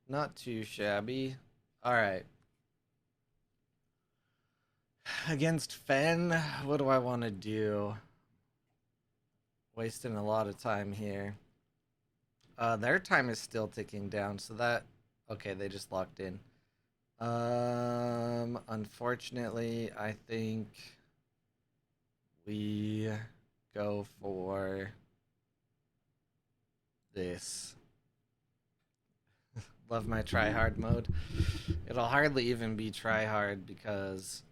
Not too shabby. All right. Against Fen, what do I want to do? Wasting a lot of time here. Their time is still ticking down, so that okay, they just locked in. Unfortunately, I think we go for this. Love my try hard mode. It'll hardly even be try hard because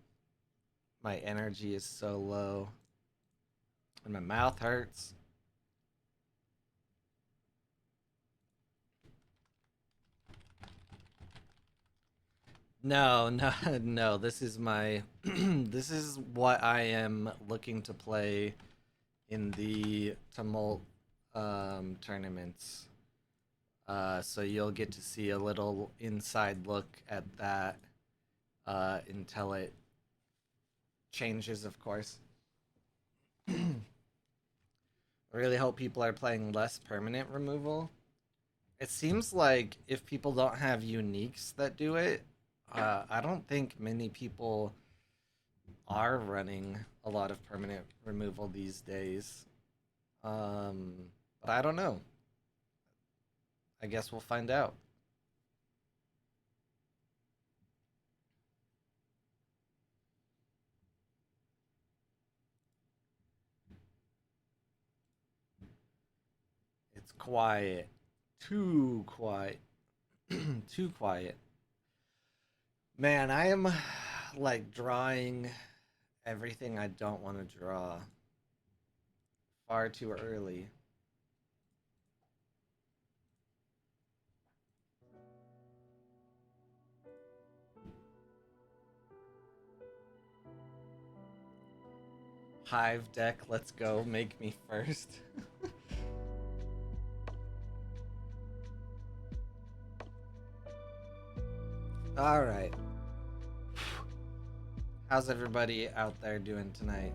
my energy is so low and my mouth hurts. No, no, no. This is my this is what I am looking to play in the Tumult tournaments. So you'll get to see a little inside look at that until it changes, of course. I really hope people are playing less permanent removal. It seems like if people don't have uniques that do it, I don't think many people are running a lot of permanent removal these days. Um, but I don't know. I guess we'll find out. It's quiet. Too quiet. Too quiet. Man, I am like drawing everything I don't want to draw far too early. Hive deck, let's go. Make me first. All right. How's everybody out there doing tonight?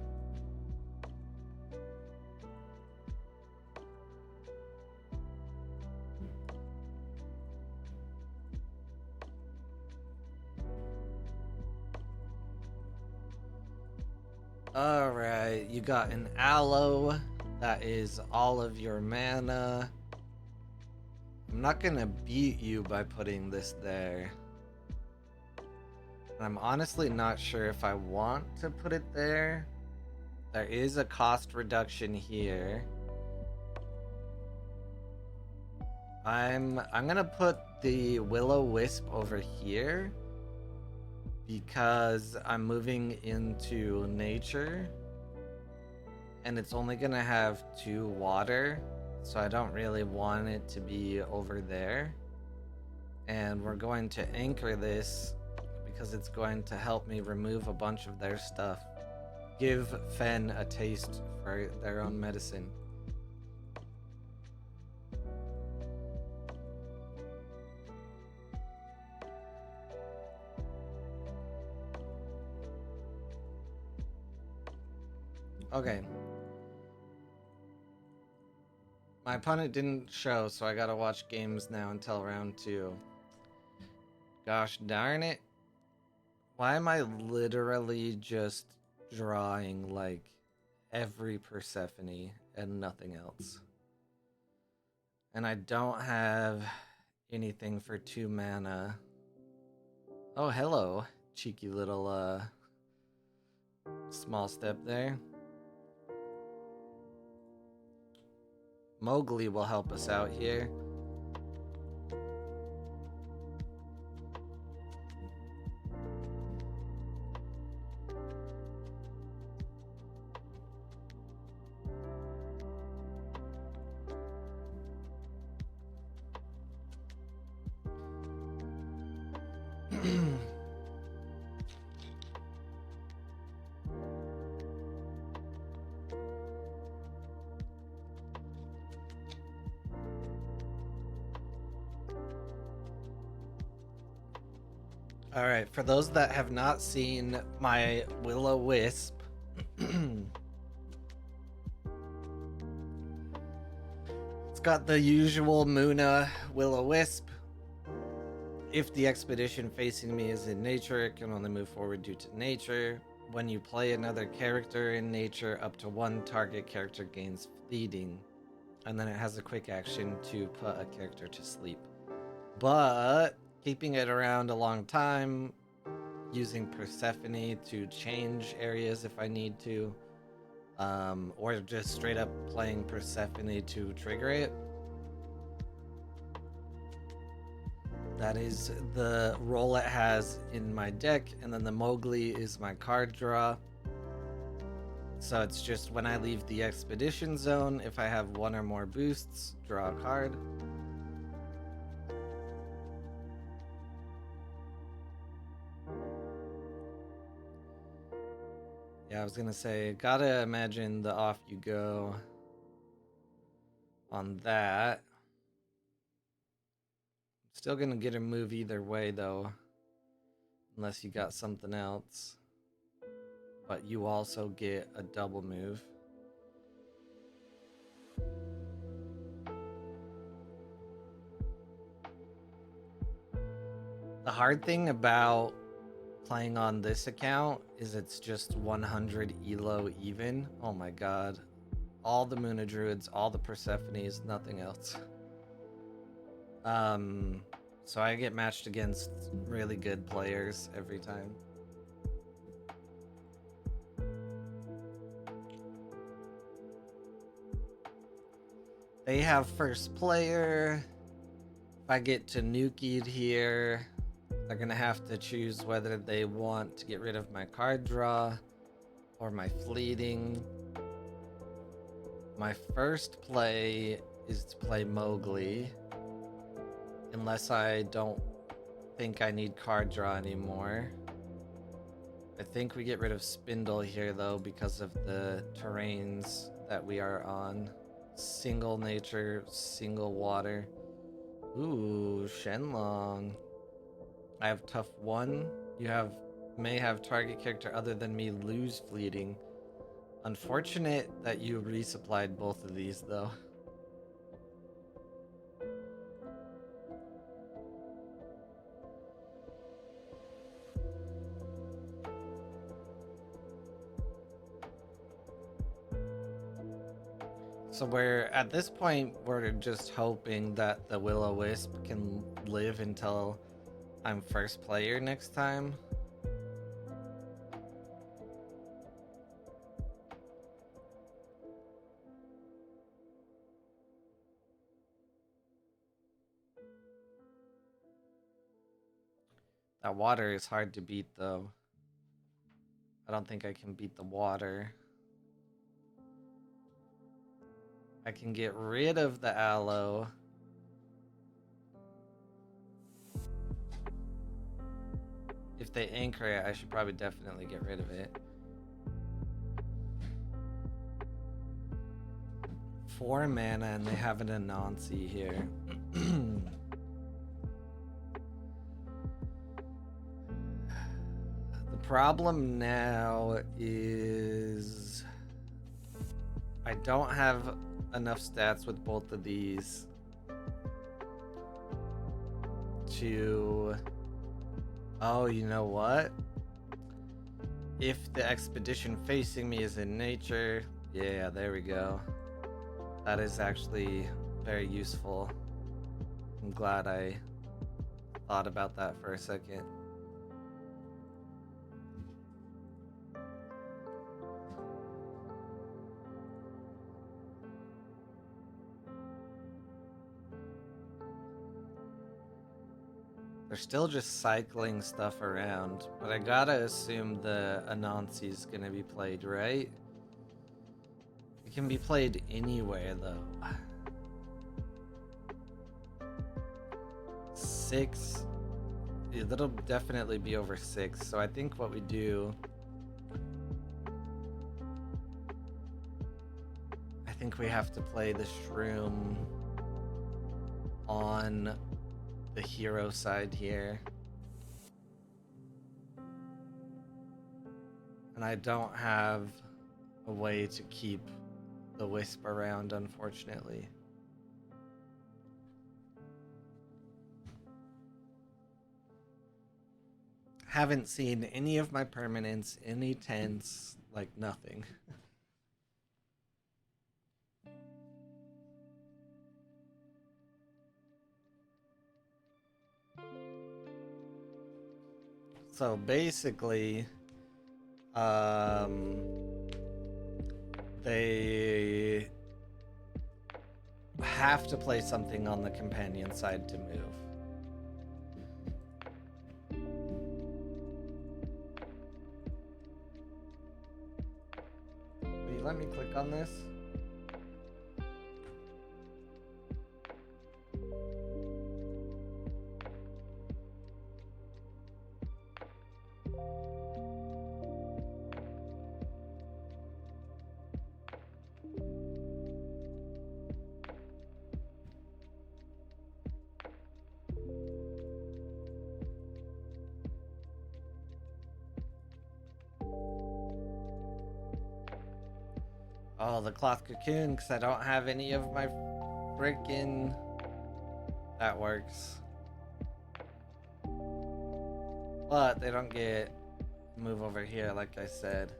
All right, you got an aloe. That is all of your mana. I'm not gonna beat you by putting this there. I'm honestly not sure if I want to put it there. There is a cost reduction here. I'm gonna put the Will-O-Wisp over here because I'm moving into nature and it's only gonna have 2 water, so I don't really want it to be over there. And we're going to anchor this because it's going to help me remove a bunch of their stuff. Give Fen a taste for their own medicine. Okay. My opponent didn't show, so I gotta watch games now until round 2. Gosh darn it. Why am I literally just drawing like every Persephone and nothing else? And I don't have anything for 2 mana. Oh, hello, cheeky little small step there. Mowgli will help us out here. All right, for those that have not seen my Will-O-Wisp, it's got the usual Muna Will-O-Wisp. if the expedition facing me is in nature, it can only move forward due to nature. When you play another character in nature, up to one target character gains fleeting. And then it has a quick action to put a character to sleep. But keeping it around a long time, using Persephone to change areas if I need to, or just straight up playing Persephone to trigger it. That is the role it has in my deck, and then the Mowgli is my card draw. So it's just when I leave the expedition zone, if I have one or more boosts, draw a card. Yeah, I was gonna say, gotta imagine the off you go on that. Still gonna get a move either way though, unless you got something else. But you also get a double move. The hard thing about playing on this account is it's just 100 elo even. Oh my god. All the Muna Druids, all the Persephones, nothing else. So I get matched against really good players every time. They have first player. If I get to Nukied here, they're gonna have to choose whether they want to get rid of my card draw or my fleeting. My first play is to play Mowgli, unless I don't think I need card draw anymore. I think we get rid of Spindle here though because of the terrains that we are on. Single nature, single water. Ooh, Shenlong. I have tough 1. You may have target character other than me lose fleeting. Unfortunate that you resupplied both of these though. So we're at this point, we're just hoping that the Will-O-Wisp can live until I'm first player next time. That water is hard to beat though. I don't think I can beat the water. I can get rid of the aloe. If they anchor it, I should probably definitely get rid of it. 4 mana and they have an Anansi here. The problem now is I don't have enough stats with both of these to... Oh, you know what? If the expedition facing me is in nature, yeah, there we go. That is actually very useful. I'm glad I thought about that for a second. They're still just cycling stuff around, but I gotta assume the Anansi is gonna be played, right? It can be played anywhere though. 6. Yeah, that'll definitely be over 6. So I think what we do, I think we have to play the Shroom on the hero side here. And I don't have a way to keep the Wisp around, unfortunately. haven't seen any of my permanents, any tents, like nothing. So basically, they have to play something on the companion side to move. Will you let me click on this? Oh, the cloth cocoon, because I don't have any of my freaking... That works. But they don't get move over here, like I said.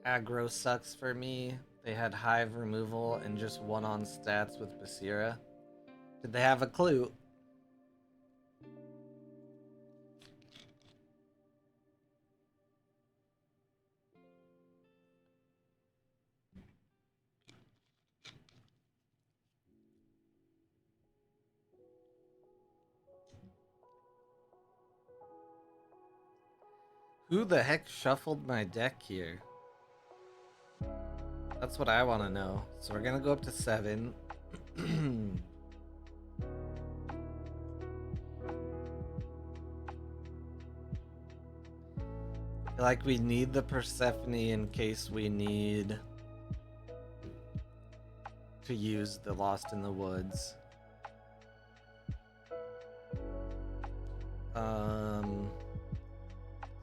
Aggro sucks for me. They had hive removal and just one on stats with Basira. Did they have a clue? Who the heck shuffled my deck here? That's what I want to know. So we're gonna go up to 7. Like we need the Persephone in case we need to use the Lost in the Woods.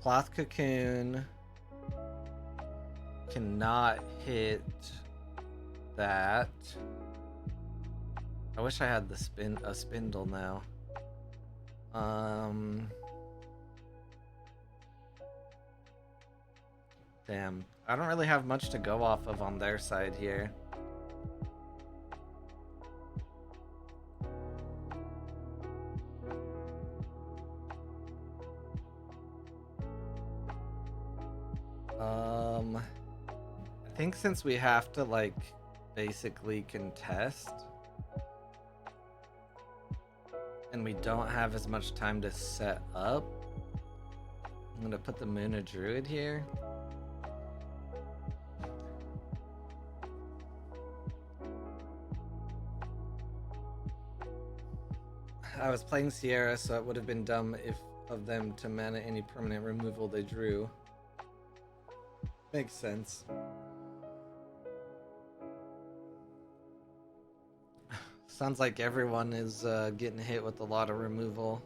Cloth Cocoon cannot hit that. I wish I had the spindle now. Damn. I don't really have much to go off of on their side here. I think since we have to, like, basically contest, and we don't have as much time to set up, I'm gonna put the Moon of Druid here. I was playing Sierra, so it would have been dumb of them to mana any permanent removal they drew. Makes sense. Sounds like everyone is getting hit with a lot of removal.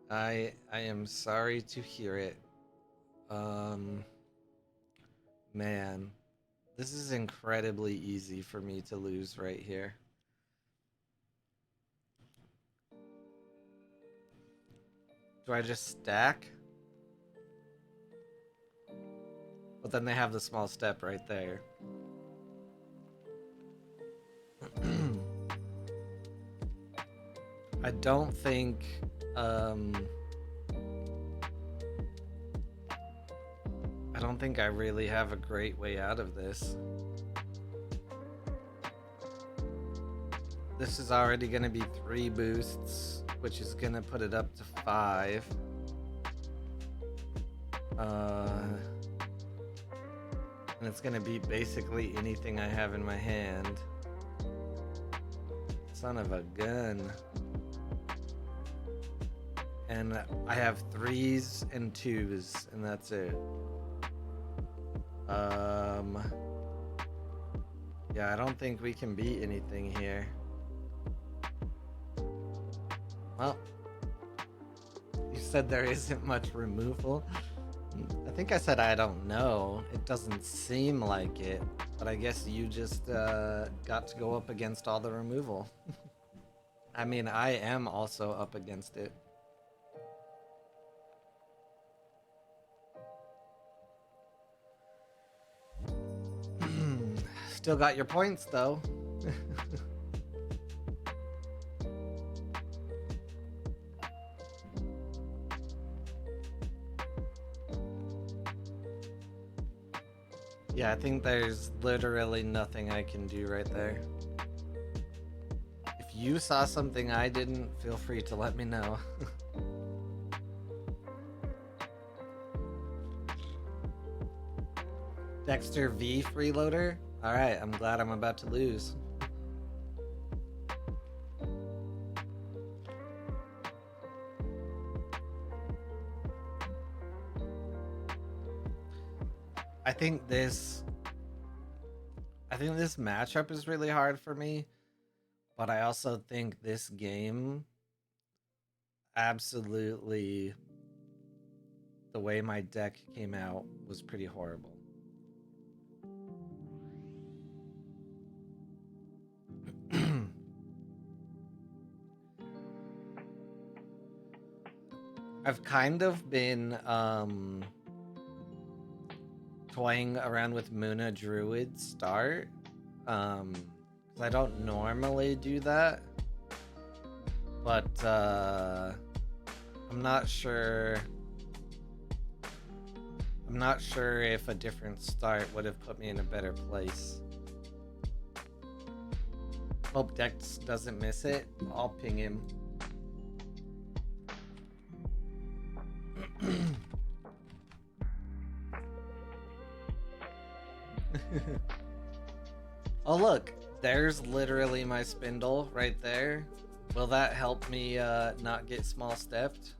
I am sorry to hear it. Man, this is incredibly easy for me to lose right here. Do I just stack? But then they have the small step right there. I don't think I really have a great way out of this. This is already going to be 3 boosts, which is going to put it up to 5. And it's going to be basically anything I have in my hand. Son of a gun. and I have 3s and 2s, and that's it. Yeah, I don't think we can beat anything here. Well, you said there isn't much removal. I think I said I don't know. It doesn't seem like it, but I guess you just got to go up against all the removal. I mean, I am also up against it. Still got your points, though. Yeah, I think there's literally nothing I can do right there. If you saw something I didn't, feel free to let me know. Dexter V freeloader? Alright, I'm glad I'm about to lose. I think this matchup is really hard for me, but I also think this game, absolutely, the way my deck came out was pretty horrible. I've kind of been toying around with Muna Druid start, because I don't normally do that, but I'm not sure if a different start would have put me in a better place. Hope Dex doesn't miss it. I'll ping him. Oh look, there's literally my spindle right there. Will that help me not get small stepped?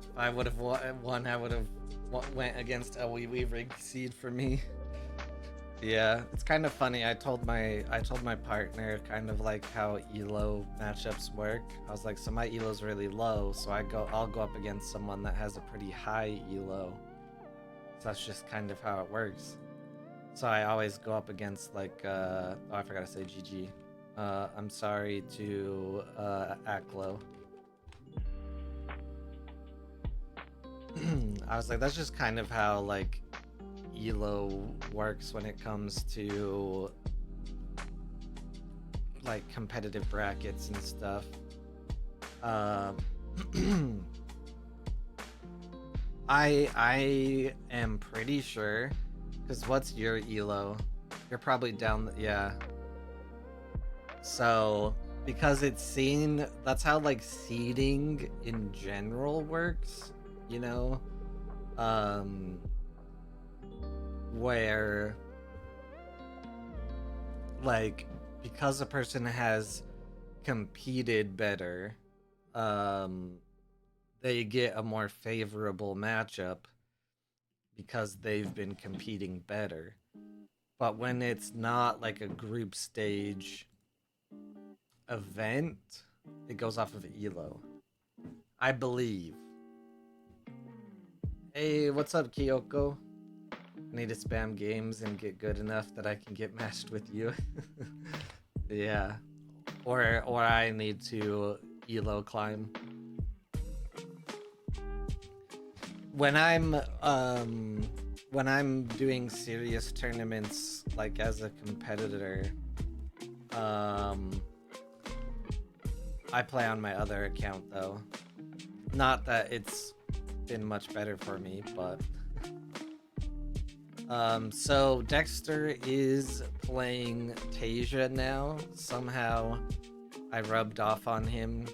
If I would have won, I would have went against a wee rigged seed for me. Yeah, it's kind of funny. I told my partner kind of like how elo matchups work. I was like, so my elo's really low, so I'll go up against someone that has a pretty high elo. So that's just kind of how it works. So I always go up against like oh, I forgot to say GG. I'm sorry to Aklo. I was like, that's just kind of how like elo works when it comes to like competitive brackets and stuff. I am pretty sure, because what's your elo? You're probably down, yeah. So because it's seen, that's how like seeding in general works, you know? Where like because a person has competed better, they get a more favorable matchup because they've been competing better. But when it's not like a group stage event, it goes off of elo, I believe. Hey, what's up, Kyoko? I need to spam games and get good enough that I can get matched with you. Yeah. Or I need to elo climb. When I'm doing serious tournaments, like as a competitor, I play on my other account though. Not that it's been much better for me, but so Dexter is playing Tasia now. Somehow I rubbed off on him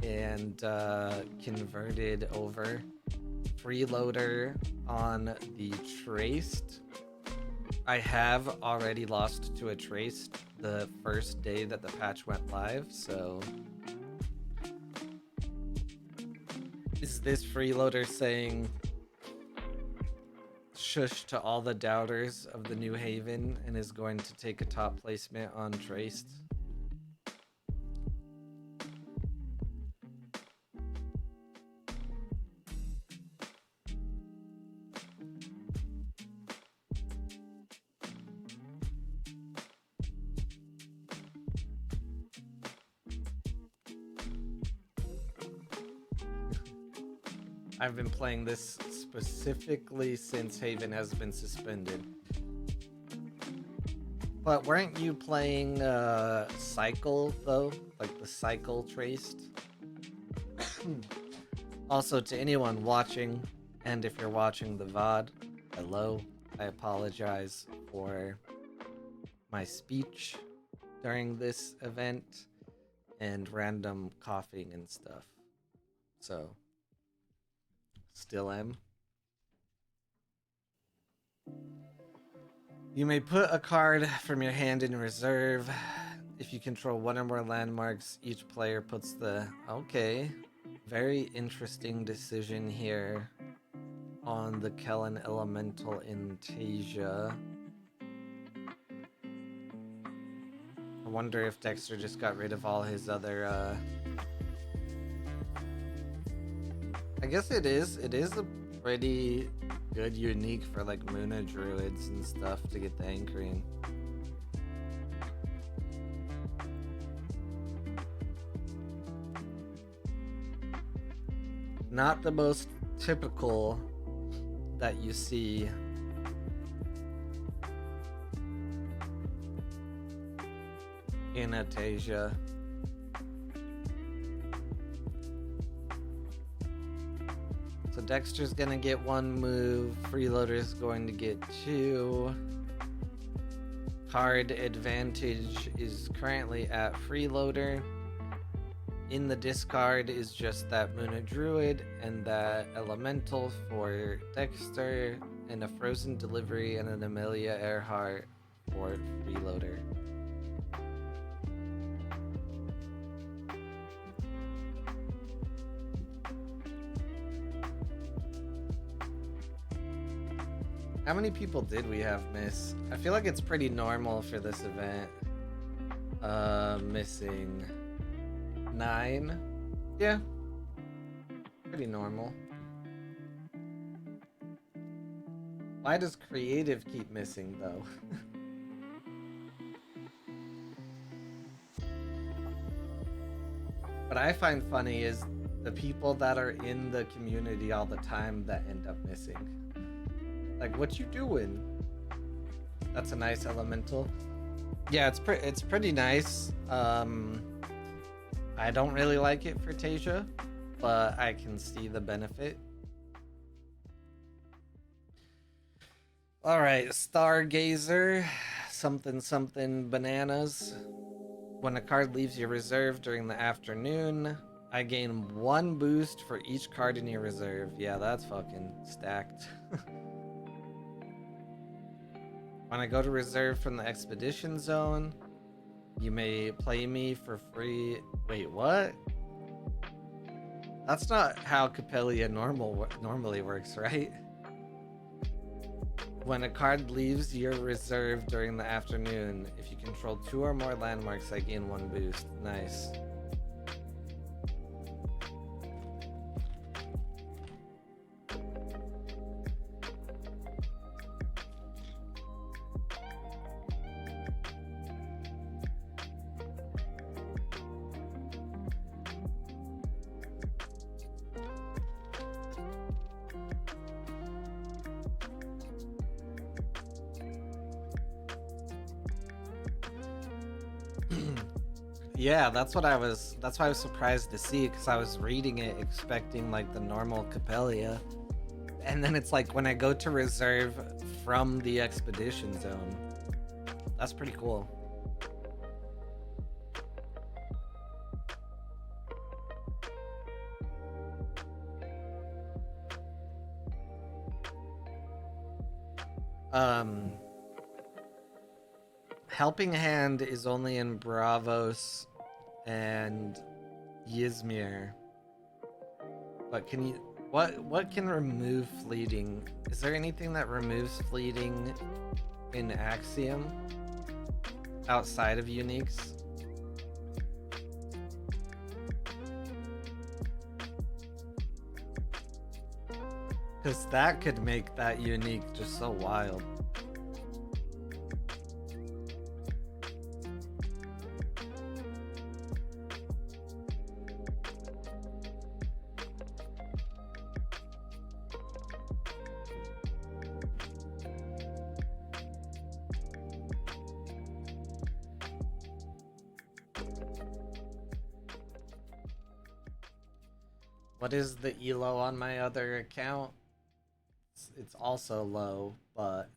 and converted over. Freeloader on the Traced. I have already lost to a trace the first day that the patch went live, so is this freeloader saying shush to all the doubters of the New Haven and is going to take a top placement on Traced? I've been playing this specifically since Haven has been suspended. But weren't you playing Cycle, though? Like the Cycle Traced? Also, to anyone watching, and if you're watching the VOD, hello. I apologize for my speech during this event and random coughing and stuff. So, still am. You may put a card from your hand in reserve. If you control one or more landmarks, each player puts the... Okay. Very interesting decision here on the Kellen Elemental in Tasia. I wonder if Dexter just got rid of all his other... I guess it is. It is a pretty good unique for like Muna Druids and stuff to get the anchoring. Not the most typical that you see in Atasia. So Dexter's gonna get one move, Freeloader's going to get two. Card advantage is currently at Freeloader. In the discard is just that Muna Druid and that Elemental for Dexter, and a Frozen Delivery and an Amelia Earhart for Freeloader. How many people did we have miss? I feel like it's pretty normal for this event. Missing 9. Yeah. Pretty normal. Why does creative keep missing though? What I find funny is the people that are in the community all the time that end up missing. Like, what you doing? That's a nice elemental. Yeah, it's pretty nice. I don't really like it for Tasia, but I can see the benefit. All right, Stargazer, something bananas. When a card leaves your reserve during the afternoon, I gain 1 boost for each card in your reserve. Yeah, that's fucking stacked. When I go to reserve from the expedition zone, you may play me for free. Wait, what? That's not how Capelia normally works, right? When a card leaves your reserve during the afternoon, if you control 2 or more landmarks, I gain 1 boost. Nice. Yeah, that's why I was surprised to see, because I was reading it expecting like the normal Capelia, and then it's like when I go to reserve from the expedition zone. That's pretty cool. Helping Hand is only in Bravos and Yzmir. But can you... What can remove fleeting? Is there anything that removes fleeting in Axiom outside of uniques? Because that could make that unique just so wild. What is the elo on my other account? It's also low, but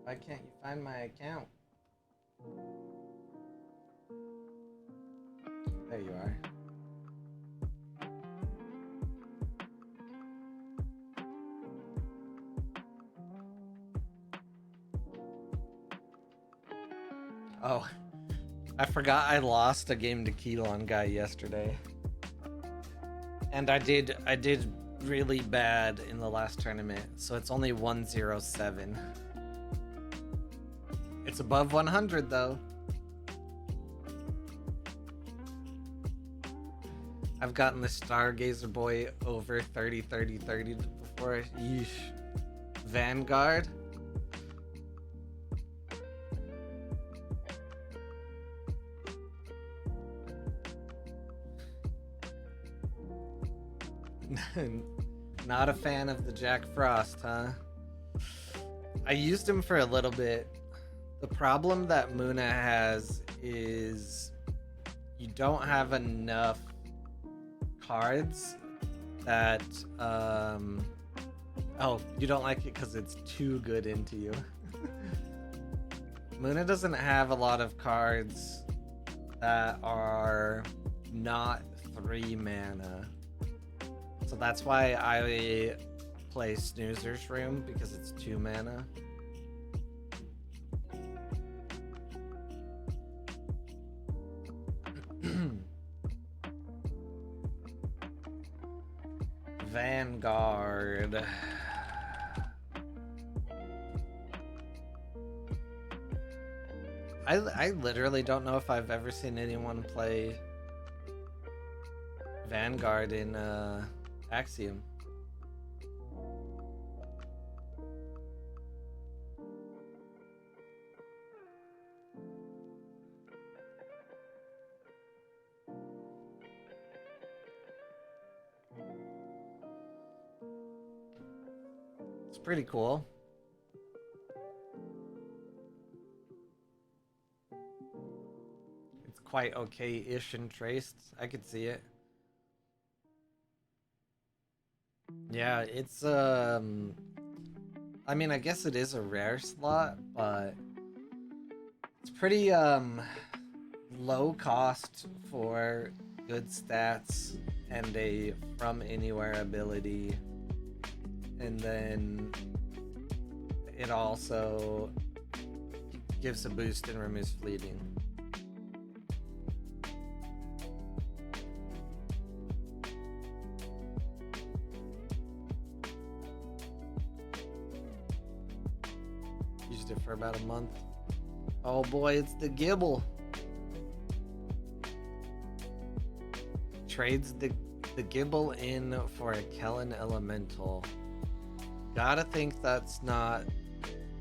why can't you find my account? There you are. Oh, I forgot I lost a game to Keelon guy yesterday. And I did really bad in the last tournament, so it's only 107. It's above 100 though. I've gotten the Stargazer boy over 30 before. Yeesh. Vanguard. Not a fan of the Jack Frost, huh? I used him for a little bit. The problem that Muna has is you don't have enough cards that oh, you don't like it because it's too good into you. Muna doesn't have a lot of cards that are not 3 mana. So that's why I play Snoozer's Room, because it's 2 mana. Vanguard. I literally don't know if I've ever seen anyone play Vanguard in Axiom. It's pretty cool. It's quite okay-ish and traced. I could see it. Yeah, it's I mean, I guess it is a rare slot, but it's pretty low cost for good stats and a from anywhere ability. And then it also gives a boost and removes fleeting. Used it for about a month. Oh boy, it's the Gibble. Trades the Gibble in for a Kellen Elemental. Gotta think that's not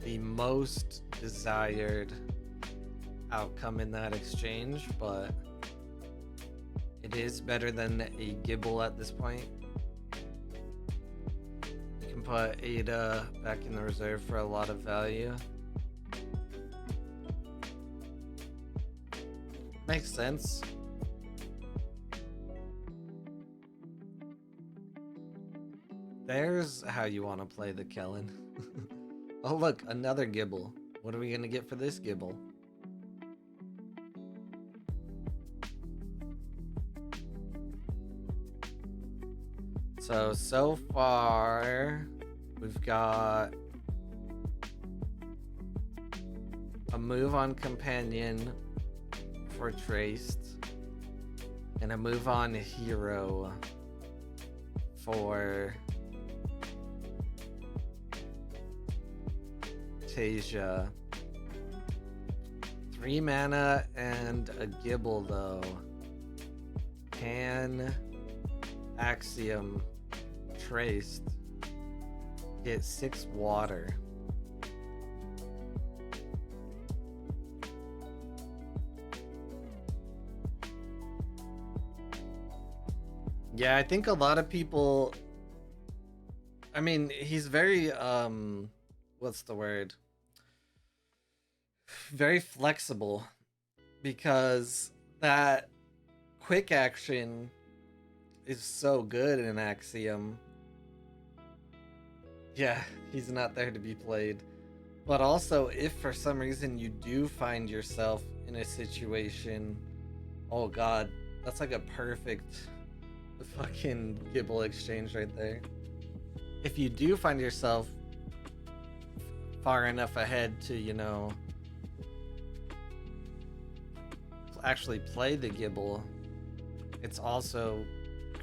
the most desired outcome in that exchange, but it is better than a Gibble at this point. You can put Ada back in the reserve for a lot of value. Makes sense. There's how you want to play the Kellen. Oh look, another Gibble. What are we gonna get for this Gibble? So far, we've got a move on companion for Traced, and a move on hero for Tasia. 3 mana and a Gibble, though. Can Axiom Traced get 6 water? Yeah, I think a lot of people, I mean, he's very what's the word? Very flexible, because that quick action is so good in Axiom. Yeah, he's not there to be played. But also, if for some reason you do find yourself in a situation, oh god, that's like a perfect fucking Gibble exchange right there. If you do find yourself far enough ahead to, you know, actually play the Gibble, it's also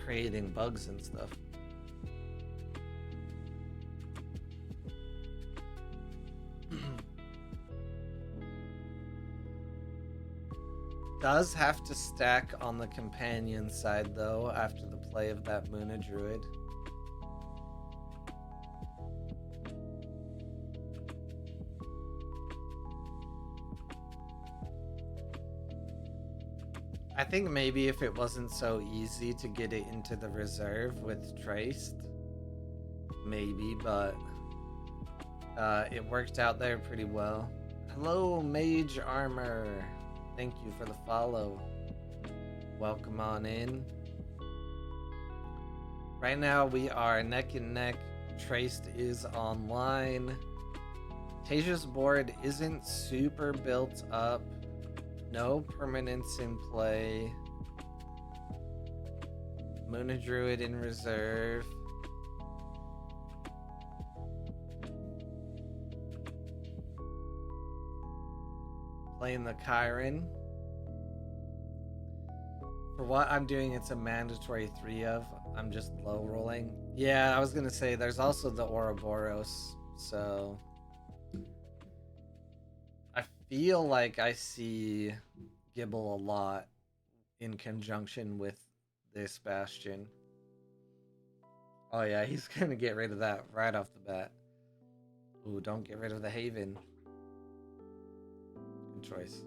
creating bugs and stuff. Does have to stack on the companion side, though, after the play of that Muna Druid. I think maybe if it wasn't so easy to get it into the reserve with Traced, maybe, but it worked out there pretty well. Hello, Mage Armor. Thank you for the follow. Welcome on in. Right now we are neck and neck. Traced is online. Tasia's board isn't super built up. No permanents in play. Muna Druid in reserve. Playing the Chiron. For what I'm doing, it's a mandatory 3 of. I'm just low rolling. Yeah, I was gonna say there's also the Ouroboros, so I feel like I see Gibble a lot in conjunction with this Bastion. Oh yeah, he's gonna get rid of that right off the bat. Ooh, don't get rid of the Haven. Good choice.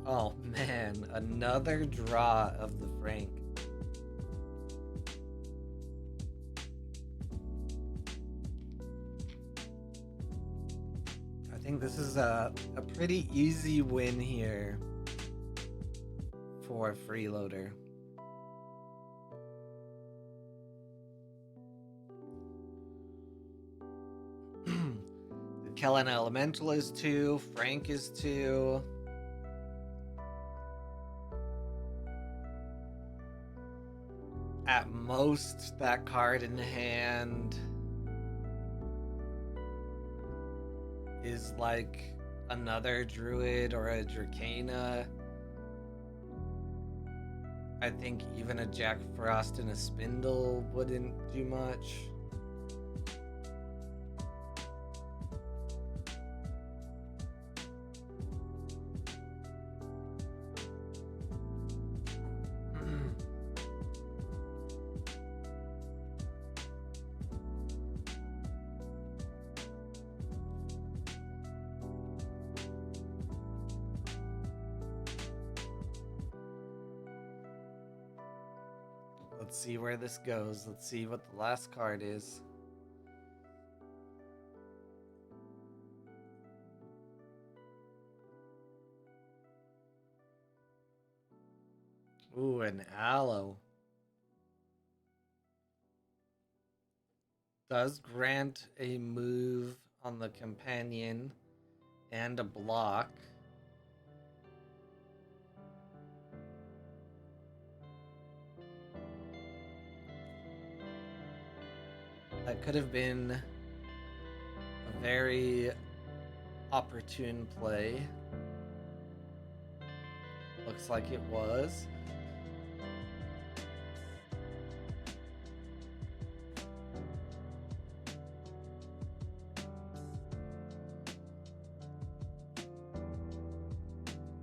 Oh man, another draw of the Frank. I think this is a pretty easy win here for Freeloader. The Kellen Elemental is 2, Frank is 2. At most, that card in hand is like another Druid or a Dracana. I think even a Jack Frost and a Spindle wouldn't do much. Let's see where this goes. Let's see what the last card is. Ooh, an Aloe. Does grant a move on the companion and a block. That could have been a very opportune play. Looks like it was.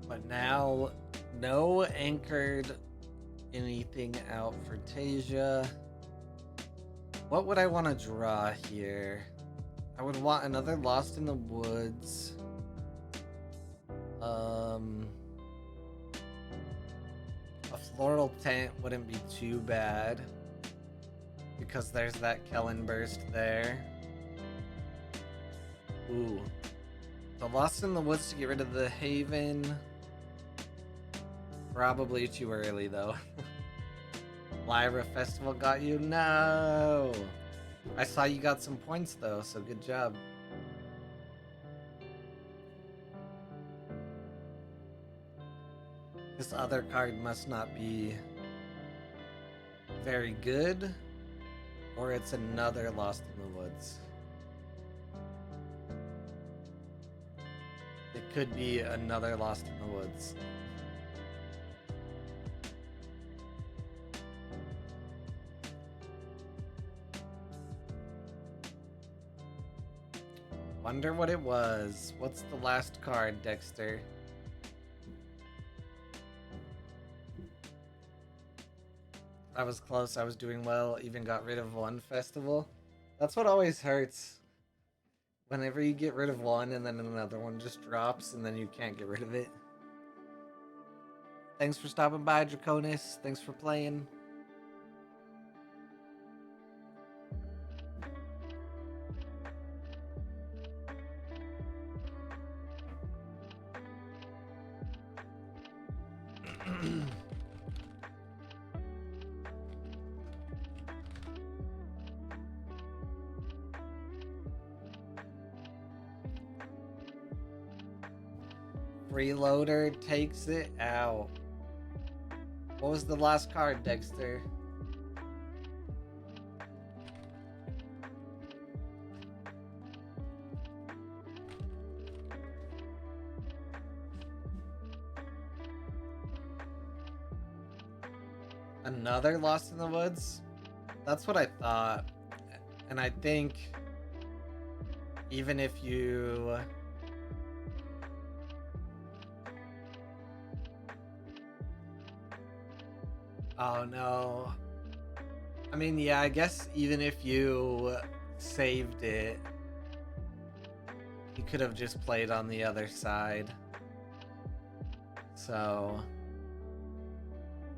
But now, no anchored anything out for Tasia. What would I want to draw here? I would want another Lost in the Woods. A Floral Tent wouldn't be too bad because there's that Kellen Burst there. Ooh. The Lost in the Woods to get rid of the Haven. Probably too early though. Lyra Festival got you? No! I saw you got some points though, so good job. This other card must not be very good, or it's another Lost in the Woods. It could be another Lost in the Woods. Wonder what it was. What's the last card, Dexter? I was close. I was doing well. Even got rid of one festival. That's what always hurts. Whenever you get rid of one and then another one just drops and then you can't get rid of it. Thanks for stopping by, Draconis. Thanks for playing. Freeloader takes it out. What was the last card, Dexter? Another Lost in the Woods? That's what I thought. And I think even if you... Oh no. I mean, yeah, I guess even if you saved it, you could have just played on the other side. So,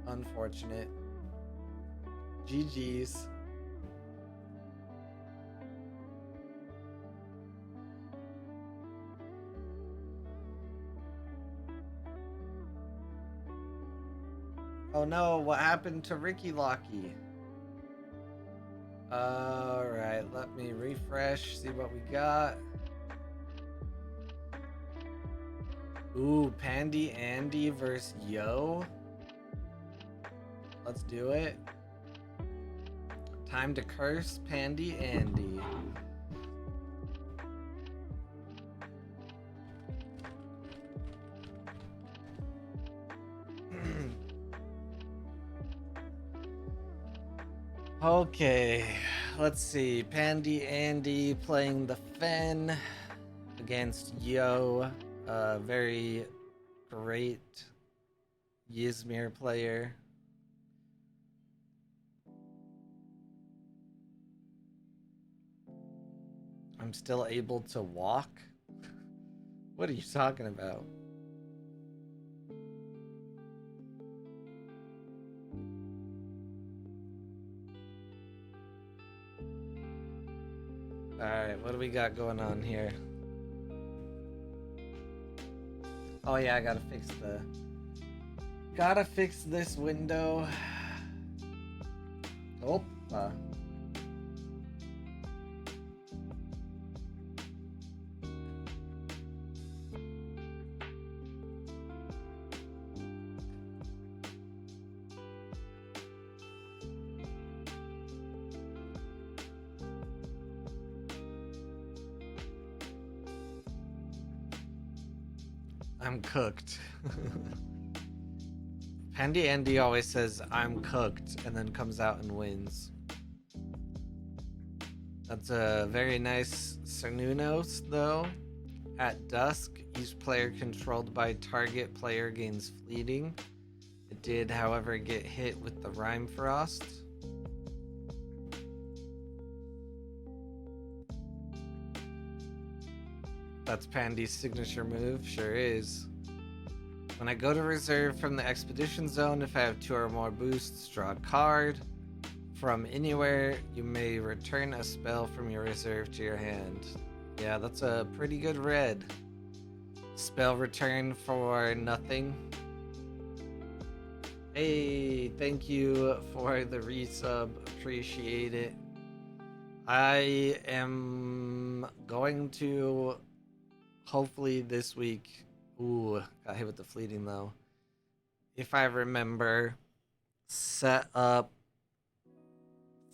unfortunate. GG's. Oh no, what happened to Ricky Locky? Alright, let me refresh, see what we got. Ooh, Pandy Andy versus Yo. Let's do it. Time to curse Pandy Andy. Okay, let's see. Pandy Andy playing the Fen against Yo, a very great Ysmir player. I'm still able to walk? What are you talking about? Alright, what do we got going on here? Oh yeah, I gotta fix this window. Oh, I'm cooked. Handy Andy always says, I'm cooked, and then comes out and wins. That's a very nice Cernunos, though. At dusk, each player controlled by target player gains fleeting. It did, however, get hit with the Rime Frost. That's Pandy's signature move, sure is. When I go to reserve from the expedition zone, if I have 2 or more boosts, draw a card. From anywhere, you may return a spell from your reserve to your hand. Yeah, that's a pretty good red. Spell return for nothing. Hey, thank you for the resub. Appreciate it. I am going to hopefully this week. Ooh, got hit with the fleeting though. If I remember, set up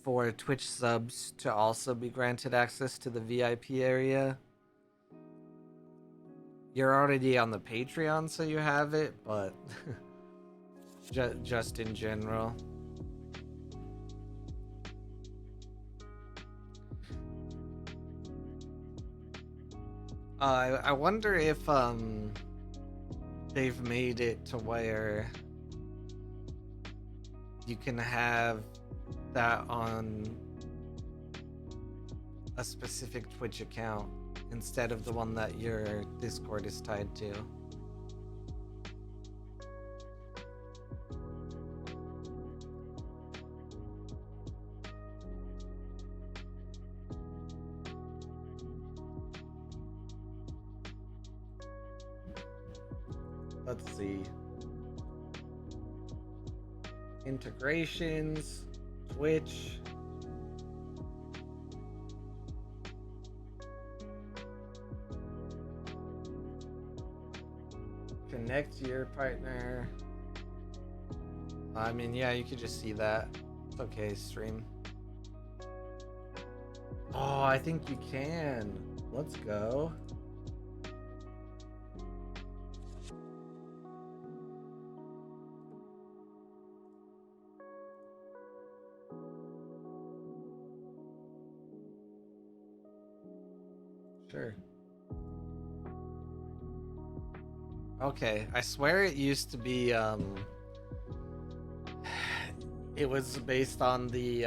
for Twitch subs to also be granted access to the VIP area. You're already on the Patreon, so you have it, but just in general. I wonder if they've made it to where you can have that on a specific Twitch account instead of the one that your Discord is tied to. Let's see. Integrations, Twitch. Connect to your partner. I mean, yeah, you could just see that. It's okay, stream. Oh, I think you can. Let's go. Sure. Okay, I swear it used to be, it was based on the,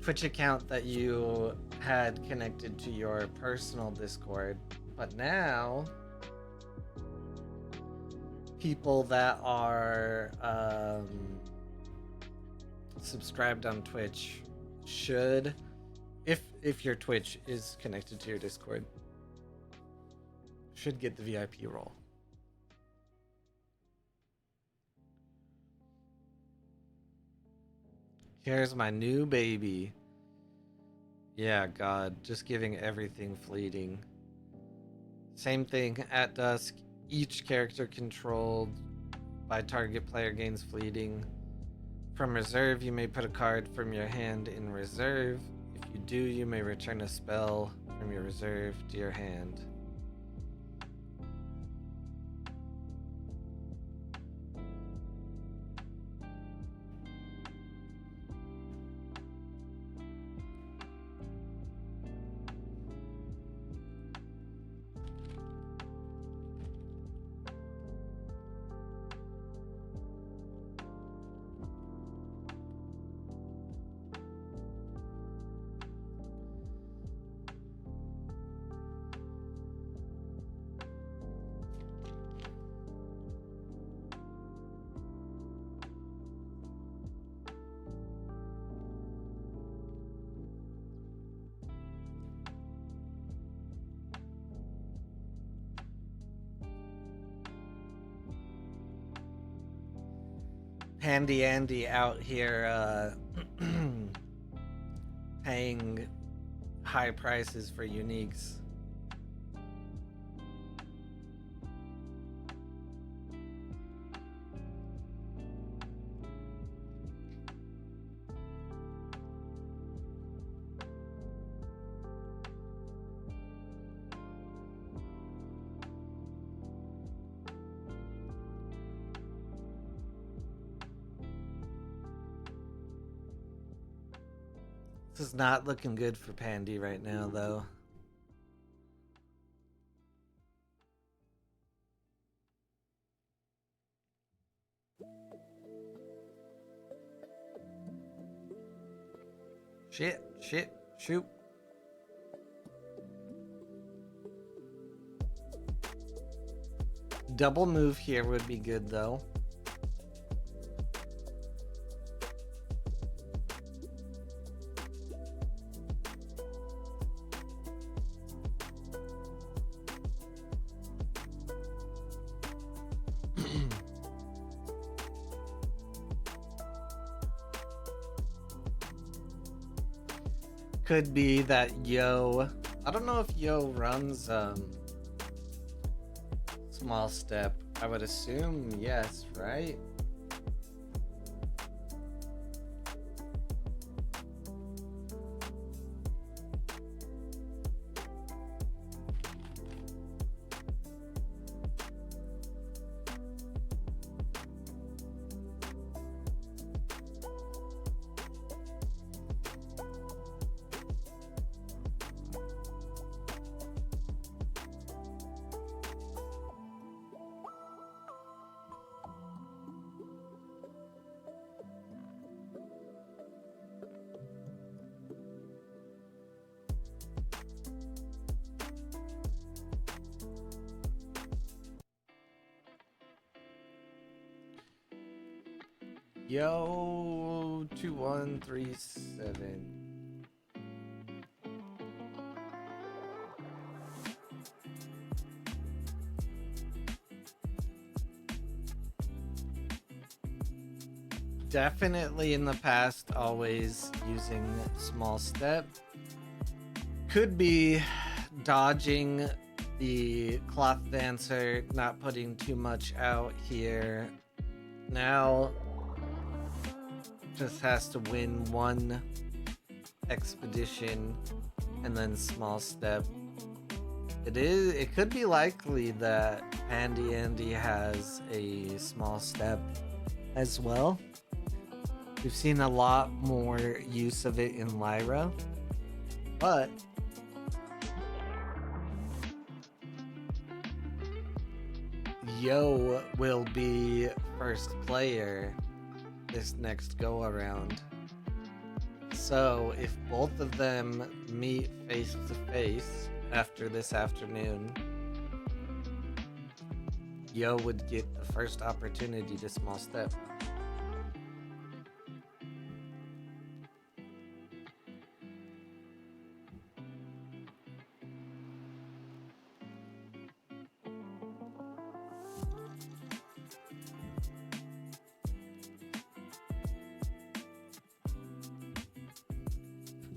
Twitch account that you had connected to your personal Discord. But now, people that are, subscribed on Twitch should, if your Twitch is connected to your Discord, should get the VIP role. Here's my new baby. Yeah, God, just giving everything fleeting. Same thing, at dusk, each character controlled by target player gains fleeting. From reserve, you may put a card from your hand in reserve. If you do, you may return a spell from your reserve to your hand. Handy Andy out here paying high prices for uniques. This is not looking good for Pandy right now, though. Shit, shoot. Double move here would be good, though. Could be that Yo, I don't know if Yo runs small step. I would assume yes, right? Yo, 2137. Definitely in the past, always using small step. Could be dodging the cloth dancer, not putting too much out here. Now just has to win one expedition and then small step. It could be likely that Andy has a small step as well. We've seen a lot more use of it in Lyra, but Yo will be first player this next go around. So if both of them meet face to face after this afternoon, Yo would get the first opportunity to small step.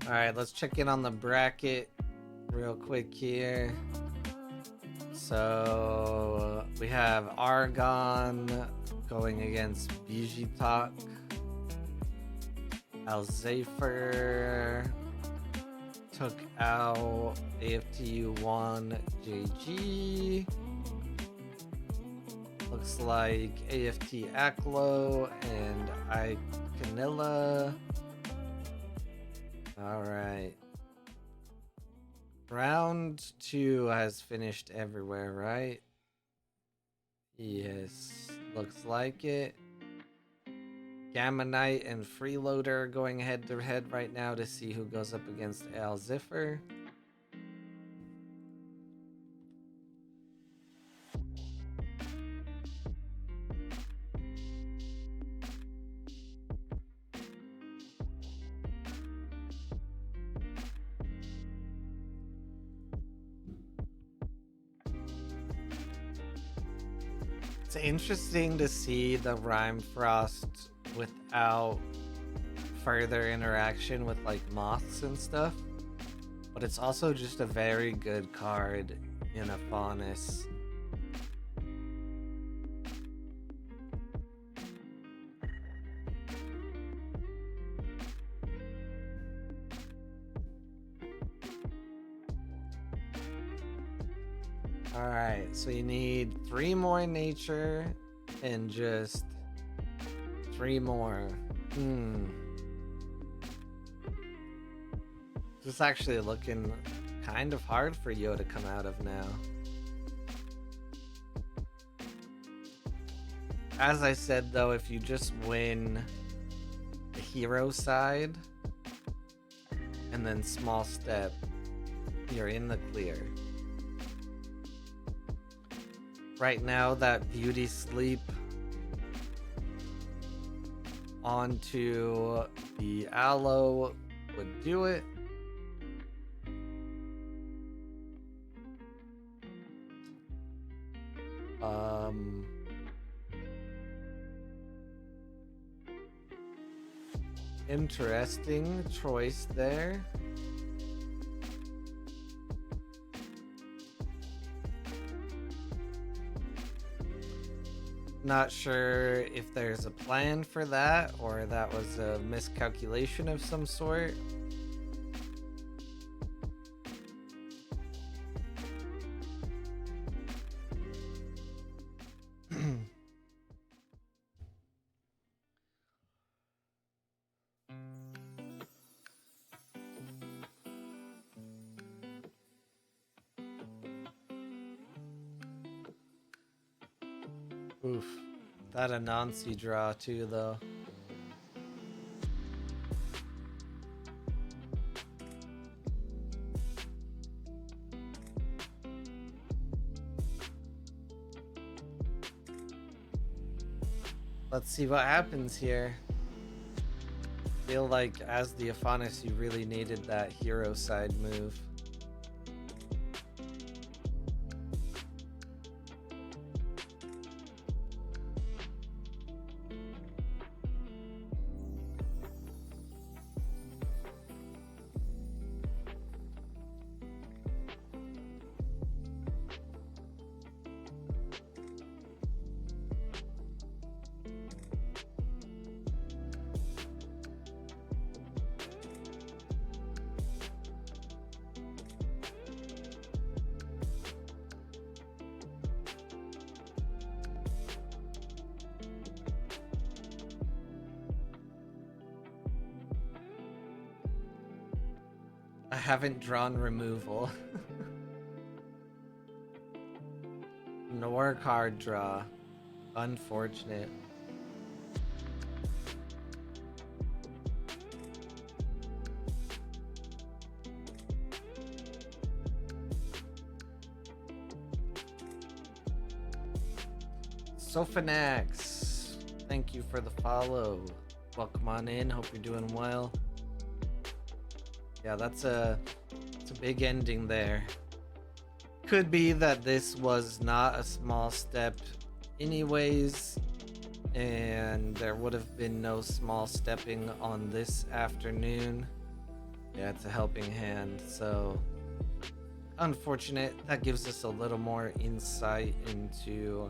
All right, let's check in on the bracket real quick here. So we have Argon going against Bijitok. Alzafer took out AFTU1 JG. Looks like AFT Aklo and Icanilla. All right. Round 2 has finished everywhere, right? Yes, looks like it. Gamma Knight and Freeloader are going head to head right now to see who goes up against Alzafer. It's interesting to see the Rhyme Frost without further interaction with like moths and stuff, but it's also just a very good card in a Faunus. Alright, so you need 3 more nature and just 3 more. It's actually looking kind of hard for Yo to come out of now. As I said, though, if you just win the hero side and then small step, you're in the clear. Right now, that beauty sleep onto the aloe would do it. Interesting choice there. Not sure if there's a plan for that or that was a miscalculation of some sort. Oof. That Anansi draw too, though. Let's see what happens here. Feel like as the Aphanis, you really needed that hero side move. I haven't drawn removal. Nor card draw. Unfortunate. Sofanax, thank you for the follow. Welcome on in. Hope you're doing well. Yeah, that's a big ending there. Could be that this was not a small step anyways, and there would have been no small stepping on this afternoon. Yeah, it's a helping hand, so unfortunate. That gives us a little more insight into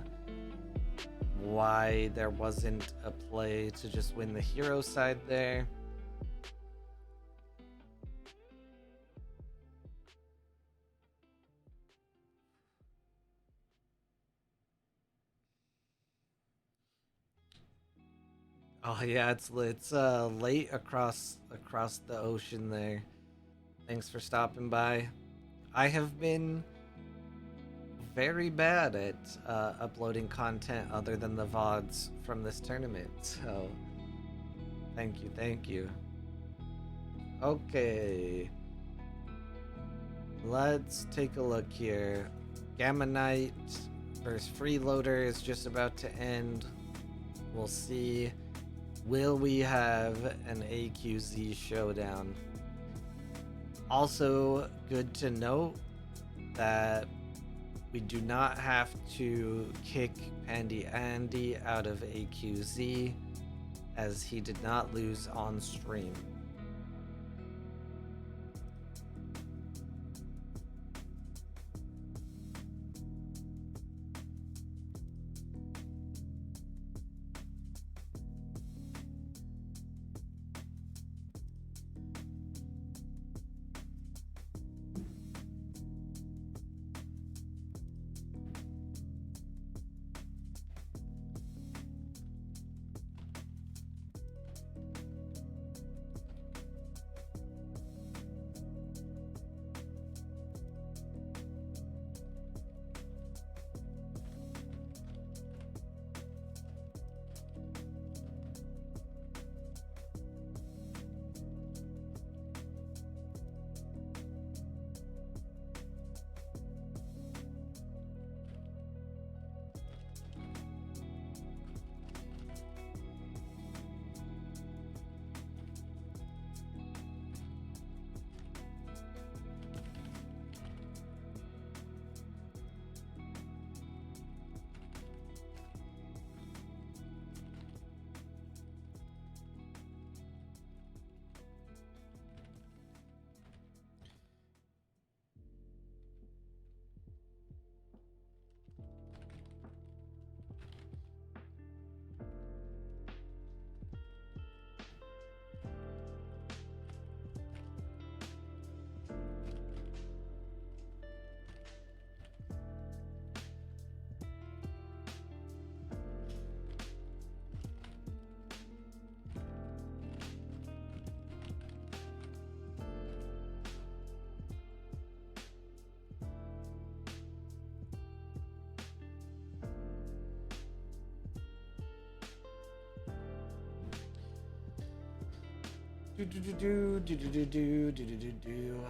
why there wasn't a play to just win the hero side there. Oh yeah, it's late across the ocean there. Thanks for stopping by. I have been very bad at uploading content other than the VODs from this tournament, so thank you. Okay. Let's take a look here. Gamma Knight versus Freeloader is just about to end. We'll see. Will we have an AQZ showdown? Also, good to note that we do not have to kick Pandy Andy out of AQZ, as he did not lose on stream. Do do do do do do do do do do do.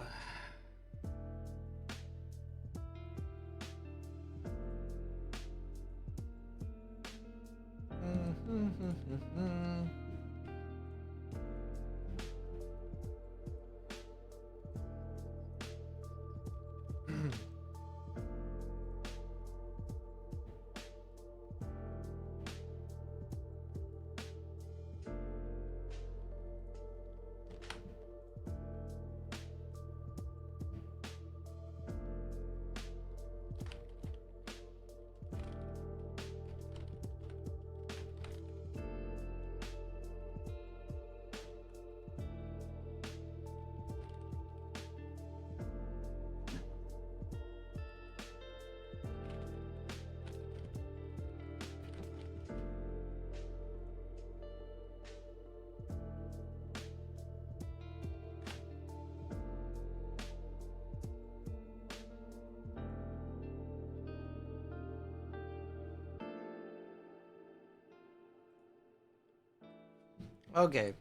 Okay.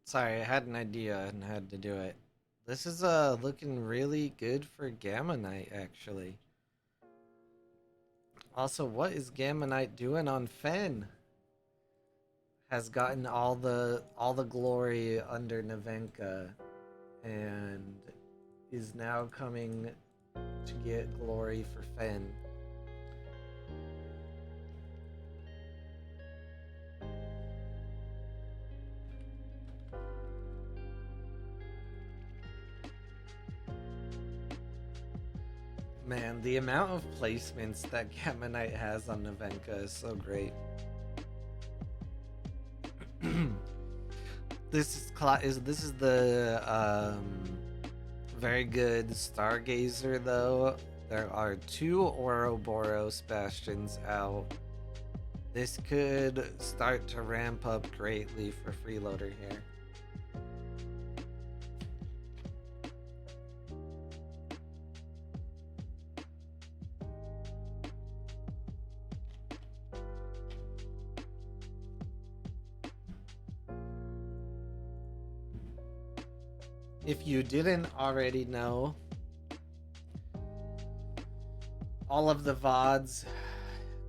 Sorry, I had an idea and had to do it. This is looking really good for Gamma Knight actually. Also, what is Gamma Knight doing on Fen? Has gotten all the glory under Nevenka and is now coming to get glory for Fen. Man, the amount of placements that Gamma Knight has on Nevenka is so great. This is the very good Stargazer though. There are 2 Ouroboros Bastions out. This could start to ramp up greatly for Freeloader here. If you didn't already know, all of the VODs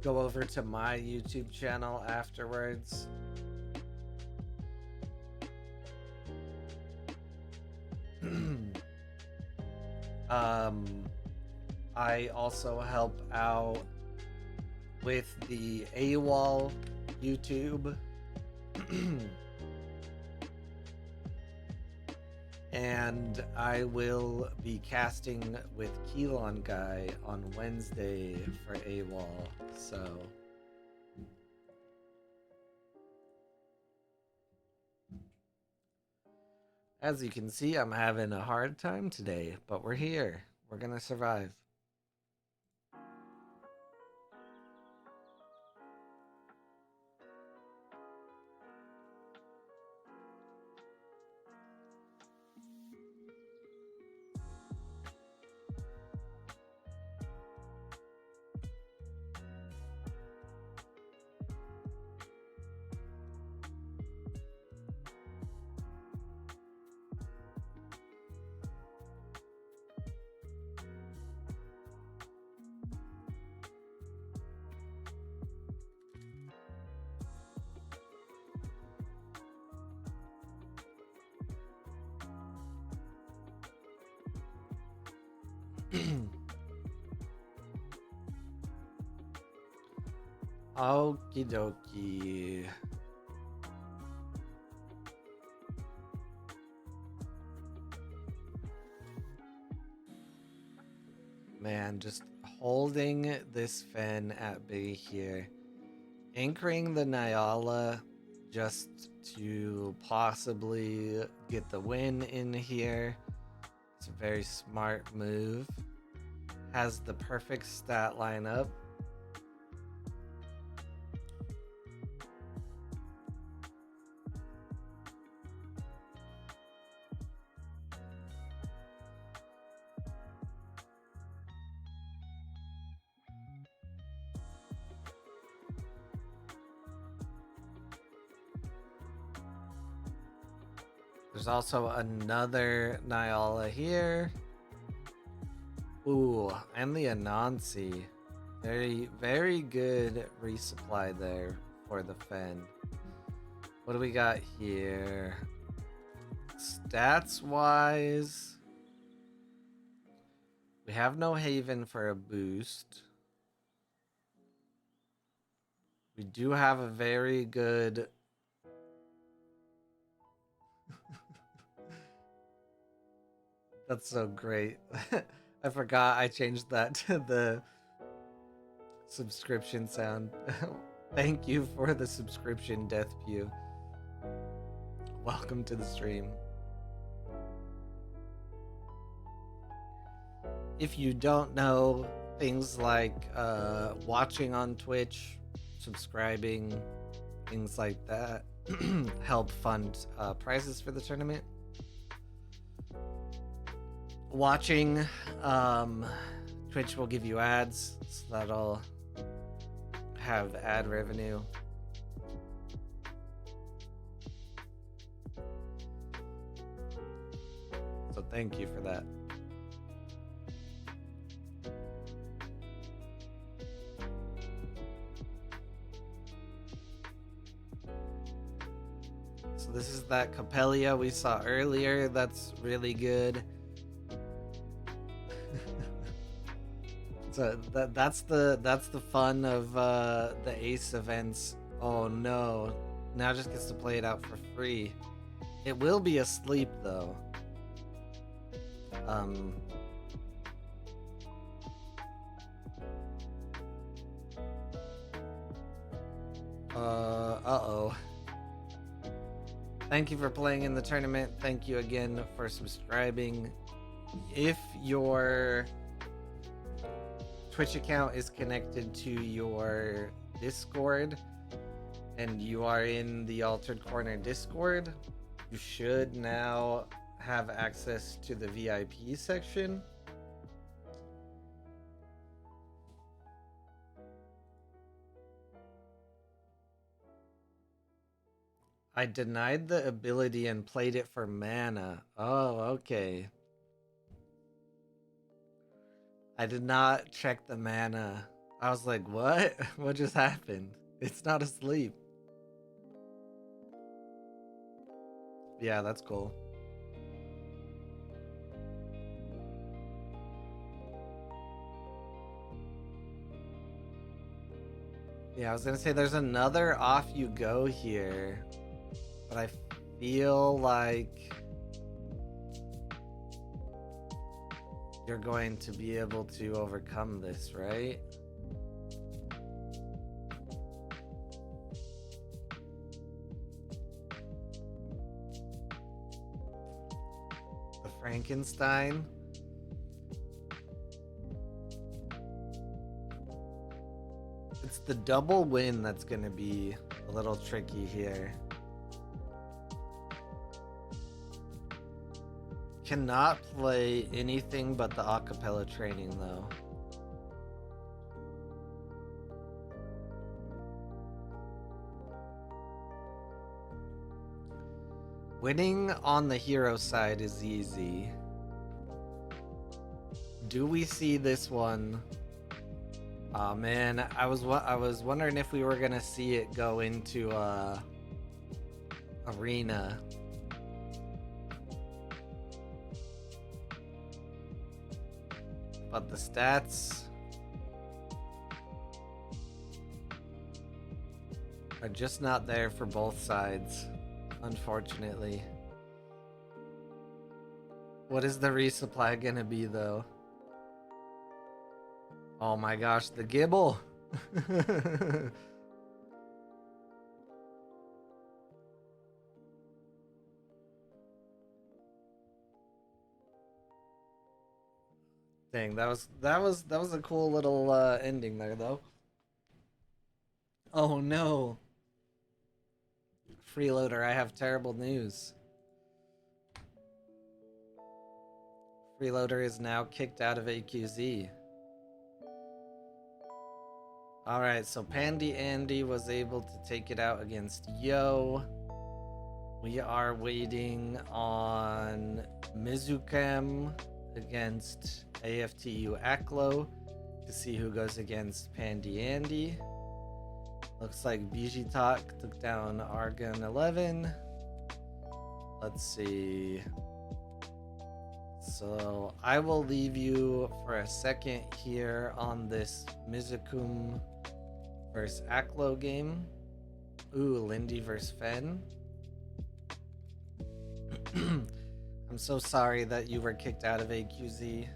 go over to my YouTube channel afterwards. I also help out with the AWOL YouTube. And I will be casting with Keelon Guy on Wednesday for AWOL. So as you can see, I'm having a hard time today, but we're here. We're gonna survive. Okie dokie. Man, just holding this Fen at bay here. Anchoring the Nyala just to possibly get the win in here. It's a very smart move. Has the perfect stat lineup. There's also another Nyala here. Ooh, and the Anansi. Very, very good resupply there for the Fen. What do we got here? Stats wise, we have no Haven for a boost. We do have a very good That's so great. I forgot I changed that to the subscription sound. Thank you for the subscription, Death Pew. Welcome to the stream. If you don't know, things like watching on Twitch, subscribing, things like that help fund prizes for the tournament. Watching, Twitch will give you ads, so that'll have ad revenue. So thank you for that. So this is that Capelia we saw earlier. That's really good. So that's the fun of the Ace events. Oh no, now just gets to play it out for free. It will be asleep though. Uh-oh. Thank you for playing in the tournament. Thank you again for subscribing. If your Twitch account is connected to your Discord and you are in the Altered Corner Discord, you should now have access to the VIP section. I denied the ability and played it for mana. Oh, okay. I did not check the mana. I was like, what? What just happened? It's not asleep. Yeah, that's cool. Yeah, I was gonna say there's another off you go here, but I feel like you're going to be able to overcome this, right? The Frankenstein. It's the double win that's going to be a little tricky here. Cannot play anything but the acapella training though. Winning on the hero side is easy. Do we see this one? Oh man, I was wondering if we were gonna see it go into arena. But the stats are just not there for both sides, unfortunately. What is the resupply gonna be though? Oh my gosh, the Gibble! Dang, that was a cool little ending there though. Oh no. Freeloader, I have terrible news. Freeloader is now kicked out of AQZ. Alright, so Pandy Andy was able to take it out against Yo. We are waiting on Mizukem against AFTU Aklo to see who goes against Pandy Andy. Looks like Bijitak took down Argon 11. Let's see. So I will leave you for a second here on this Mizukum versus Aklo game. Ooh, Lindy versus Fen. I'm so sorry that you were kicked out of AQZ.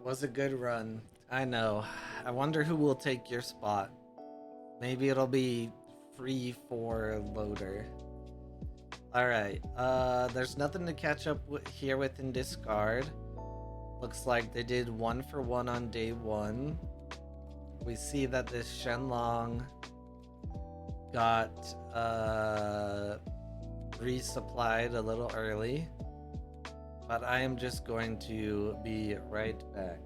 Was a good run. I know. I wonder who will take your spot. Maybe it'll be free for loader. Alright, there's nothing to catch up here with in discard. Looks like they did 1-for-1 on day 1. We see that this Shenlong got resupplied a little early. But I am just going to be right back.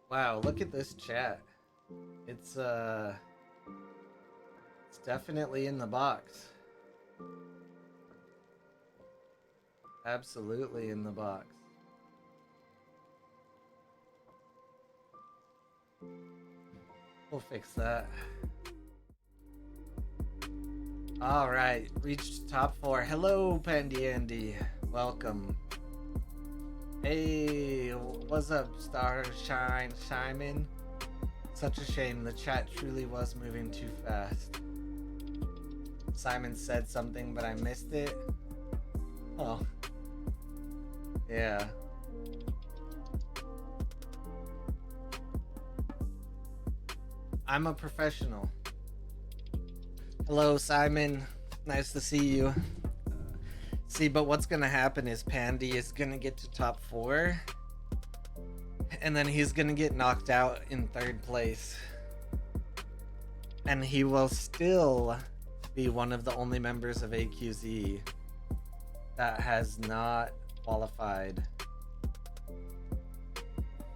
Wow, look at this chat. It's it's definitely in the box. Absolutely in the box. We'll fix that. All right, reached top 4. Hello, Pandy Andy. Welcome. Hey, what's up, Star Shine Simon? Such a shame. The chat truly was moving too fast. Simon said something, but I missed it. Oh. Yeah. I'm a professional. Hello, Simon. Nice to see you. See, but what's gonna happen is Pandy is gonna get to top 4, and then he's gonna get knocked out in 3rd place, and he will still be one of the only members of AQZ that has not qualified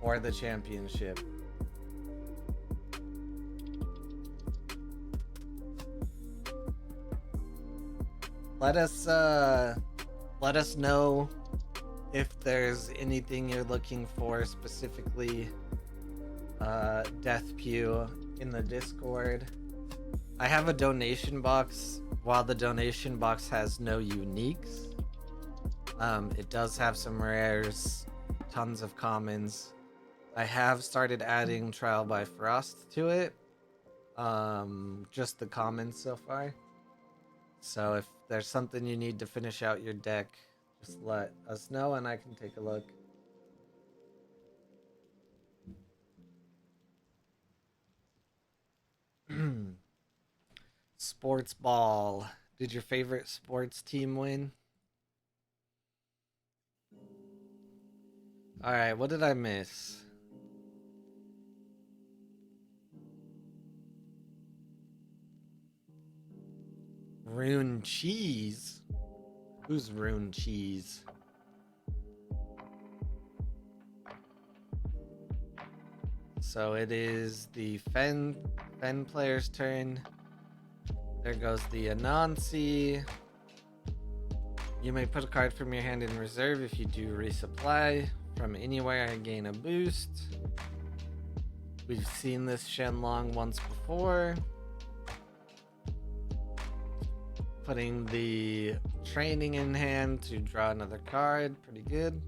for the championship. Let us know if there's anything you're looking for specifically, Death Pew, in the Discord. I have a donation box. While the donation box has no uniques, it does have some rares, tons of commons. I have started adding Trial by Frost to it. Just the commons so far. So if there's something you need to finish out your deck, just let us know and I can take a look. Sports ball. Did your favorite sports team win? Alright, what did I miss? Rune Cheese? Who's Rune Cheese? So it is the Fen player's turn. There goes the Anansi. You may put a card from your hand in reserve. If you do resupply from anywhere, I gain a boost. We've seen this Shenlong once before. Putting the training in hand to draw another card. Pretty good.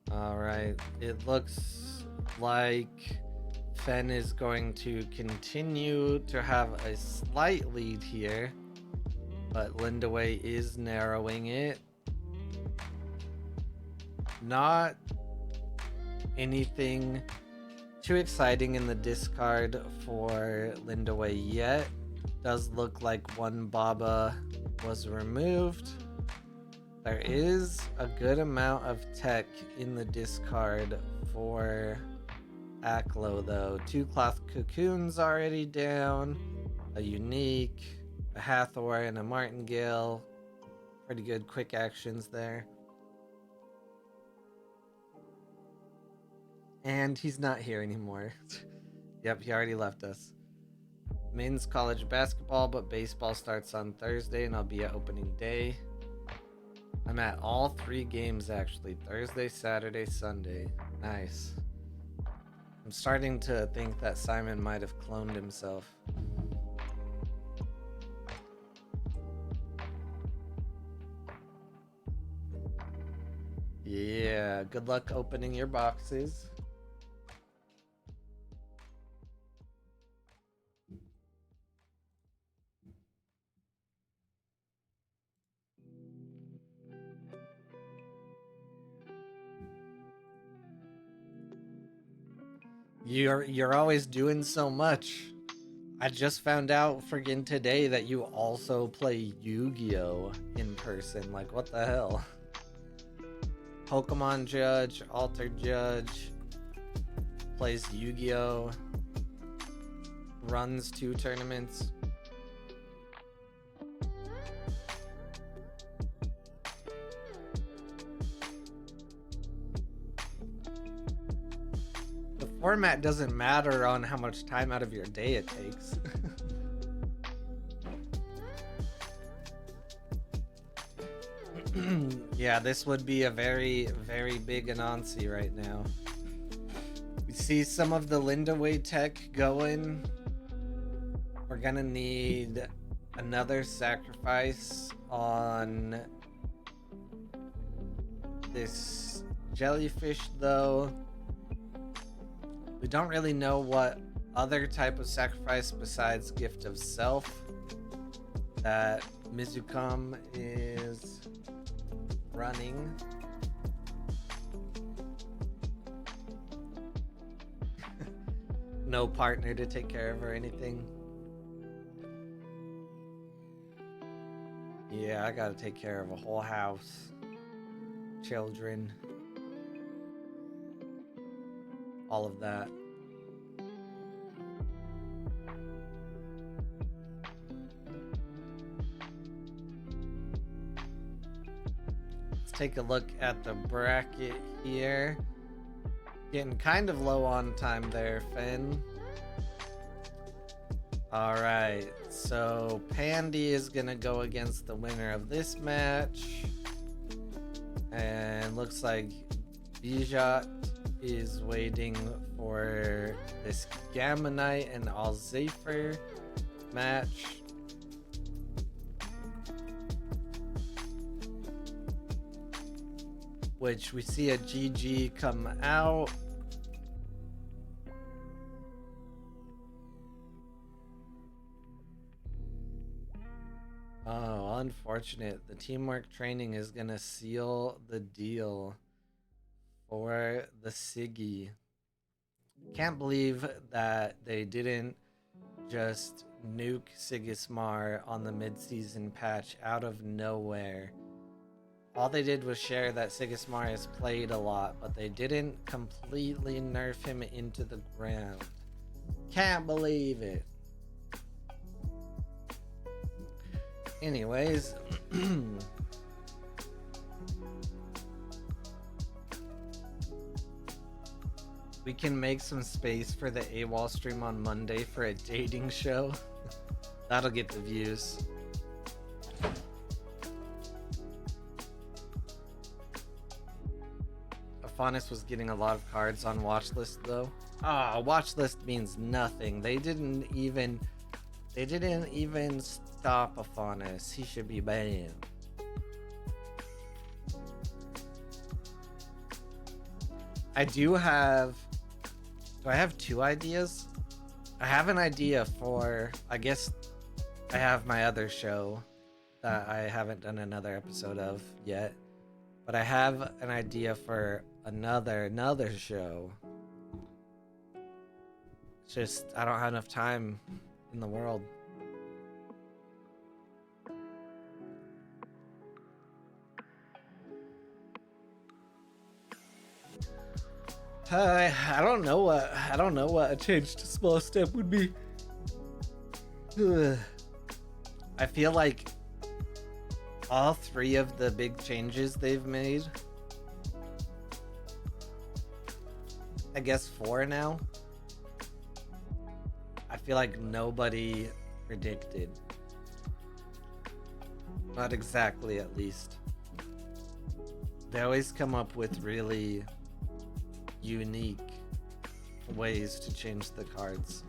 Alright, it looks like Fen is going to continue to have a slight lead here, but Lindaway is narrowing it. Not anything too exciting in the discard for Lindaway yet. Does look like one Baba was removed. There is a good amount of tech in the discard for Aklo though. 2 cloth cocoons already down, a unique, a Hathor, and a Martingale. Pretty good quick actions there. And he's not here anymore. Yep, he already left us. Men's college basketball, but baseball starts on Thursday and I'll be at opening day. I'm at all 3 games actually. Thursday, Saturday, Sunday. Nice. I'm starting to think that Simon might have cloned himself. Yeah, good luck opening your boxes. You're always doing so much. I just found out friggin' today that you also play Yu-Gi-Oh! In person. Like, what the hell? Pokemon Judge, Altered Judge, plays Yu-Gi-Oh! Runs 2 tournaments. format doesn't matter on how much time out of your day it takes. Yeah, this would be a very, very big Anansi right now. We see some of the Lindaway tech going. We're gonna need another sacrifice on this jellyfish, though. We don't really know what other type of sacrifice besides Gift of Self that Mizukam is running. No partner to take care of or anything. Yeah, I gotta take care of a whole house. Children. All of that. Let's take a look at the bracket here. Getting kind of low on time there, Finn. Alright, so Pandy is gonna go against the winner of this match. And looks like Bijat is waiting for this Gamma Knight and Alzafer match. Which we see a GG come out. Oh, unfortunate. The teamwork training is gonna seal the deal for the Siggy. Can't believe that they didn't just nuke Sigismar on the mid-season patch out of nowhere. All they did was share that Sigismar has played a lot, but they didn't completely nerf him into the ground. Can't believe it. Anyways, we can make some space for the AWOL stream on Monday for a dating show. That'll get the views. Afanis was getting a lot of cards on watchlist though. Watchlist means nothing. They didn't even stop Afanis. He should be banned. Do I have two ideas? I have an idea for, I guess I have my other show that I haven't done another episode of yet, but I have an idea for another show. It's just, I don't have enough time in the world. I don't know what a change to small step would be. I feel like all three of the big changes they've made, I guess 4 now, I feel like nobody predicted. Not exactly, at least. They always come up with really unique ways to change the cards.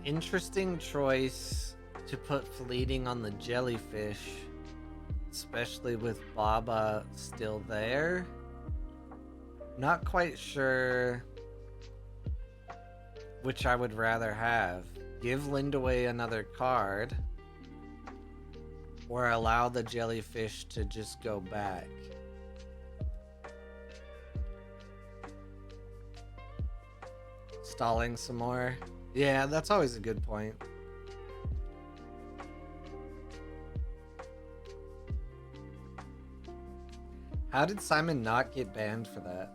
Interesting choice to put fleeting on the jellyfish, especially with Baba still there. Not quite sure which I would rather have. Give Lindaway another card, or allow the jellyfish to just go back. Stalling some more. Yeah, that's always a good point. How did Simon not get banned for that?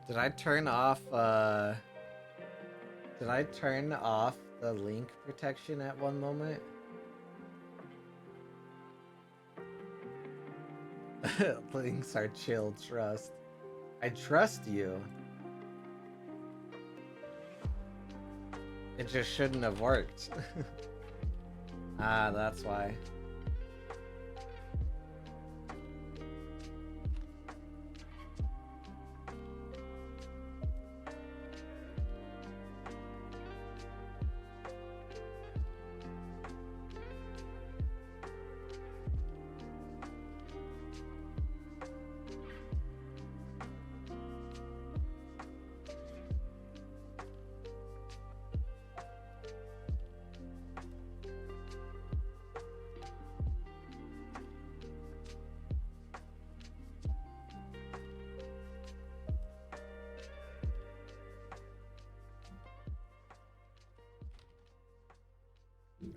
Did I turn off the link protection at one moment? Links are chill, trust. I trust you. It just shouldn't have worked. Ah, that's why.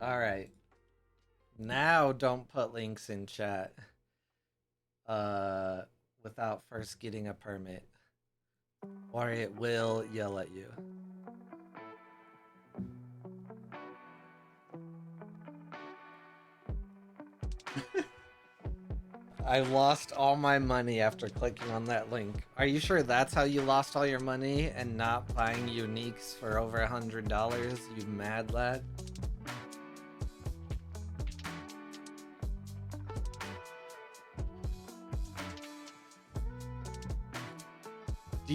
All right. Now don't put links in chat without first getting a permit, or it will yell at you. I lost all my money after clicking on that link. Are you sure that's how you lost all your money and not buying uniques for over $100, you mad lad? Do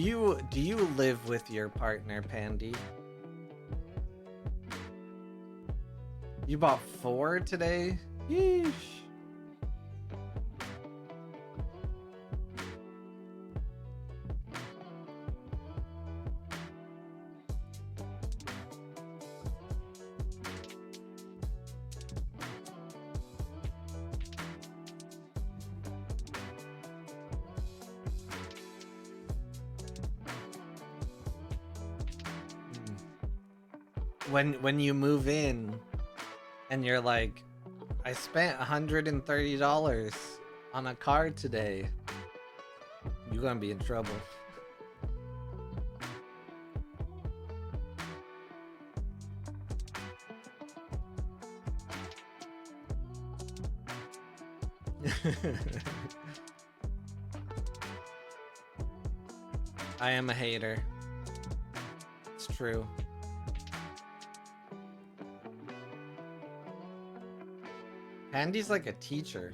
you live with your partner, Pandy? You bought 4 today? Yeesh. When you move in and you're like, I spent $130 on a card today, you're gonna be in trouble. I am a hater. It's true. Pandy's like a teacher.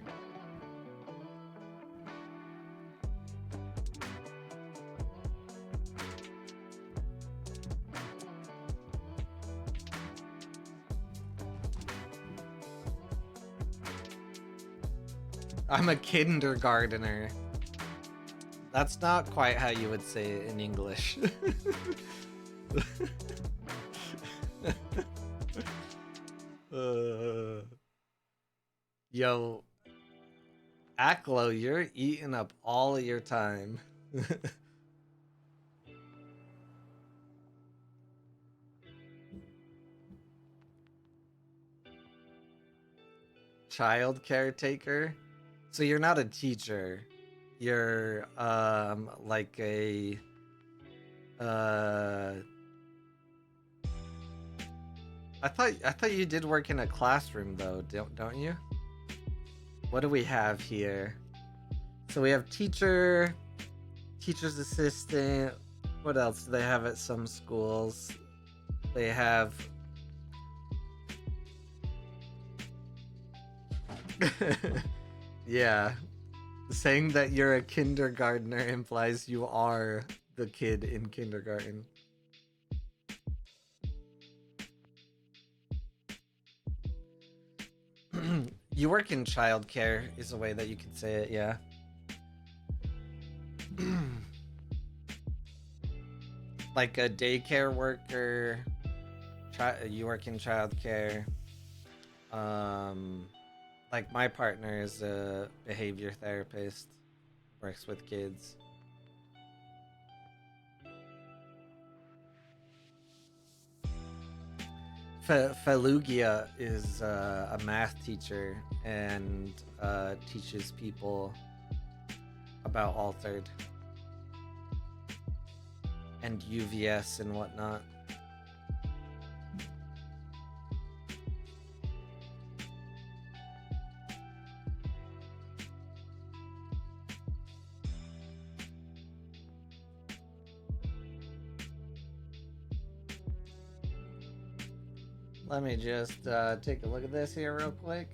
I'm a kindergartner. That's not quite how you would say it in English. Yo, Aklo, you're eating up all of your time. Child caretaker? So you're not a teacher. You're like a I thought you did work in a classroom though, don't you? What do we have here? So we have teacher, teacher's assistant. What else do they have at some schools? They have yeah. Saying that you're a kindergartner implies you are the kid in kindergarten. You work in childcare is a way that you could say it, yeah. Like a daycare worker, you work in childcare. Like my partner is a behavior therapist, works with kids. Felugia is a math teacher and teaches people about Altered and UVS and whatnot. Let me just take a look at this here real quick.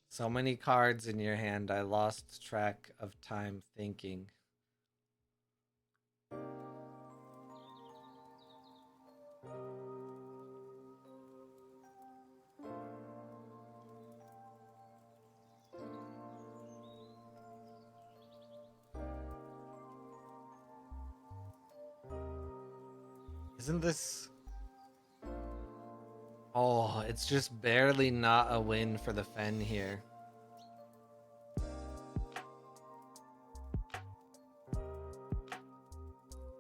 So many cards in your hand, I lost track of time thinking. Isn't this... Oh, it's just barely not a win for the Fen here.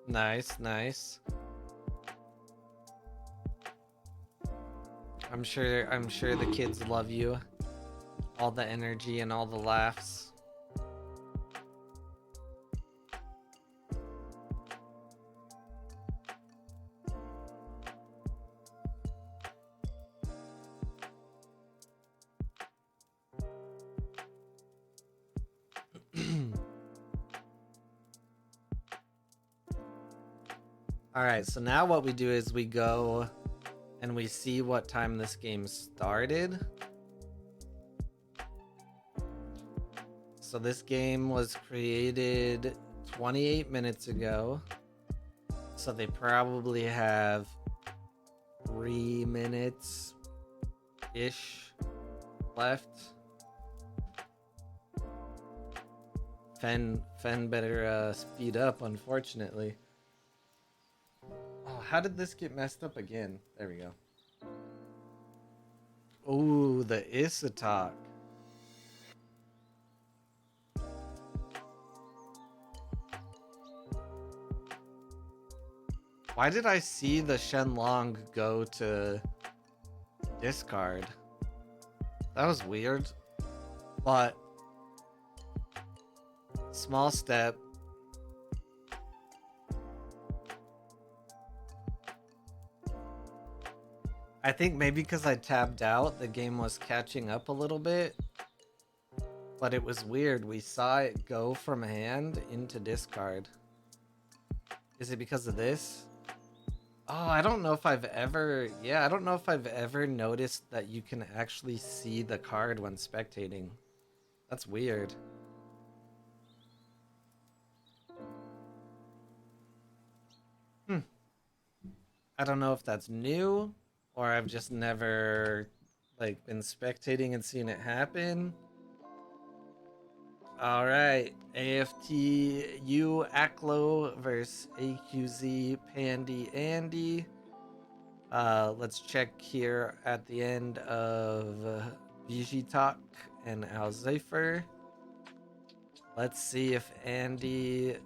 Nice, nice. I'm sure the kids love you. All the energy and all the laughs. Alright, so now what we do is we go and we see what time this game started. So this game was created 28 minutes ago. So they probably have 3 minutes-ish left. Fen better speed up, unfortunately. Oh, how did this get messed up again? There we go. Ooh, the Isatok. Why did I see the Shenlong go to discard? That was weird. But small step. I think maybe because I tabbed out, the game was catching up a little bit. But it was weird. We saw it go from hand into discard. Is it because of this? Oh, I don't know if I've ever... Yeah, I don't know if I've ever noticed that you can actually see the card when spectating. That's weird. I don't know if that's new, or I've just never like been spectating and seen it happen. All right, AFTU Aklo versus AQZ Pandy Andy. Let's check here at the end of Vigitalk and Alzheifer. Let's see if Andy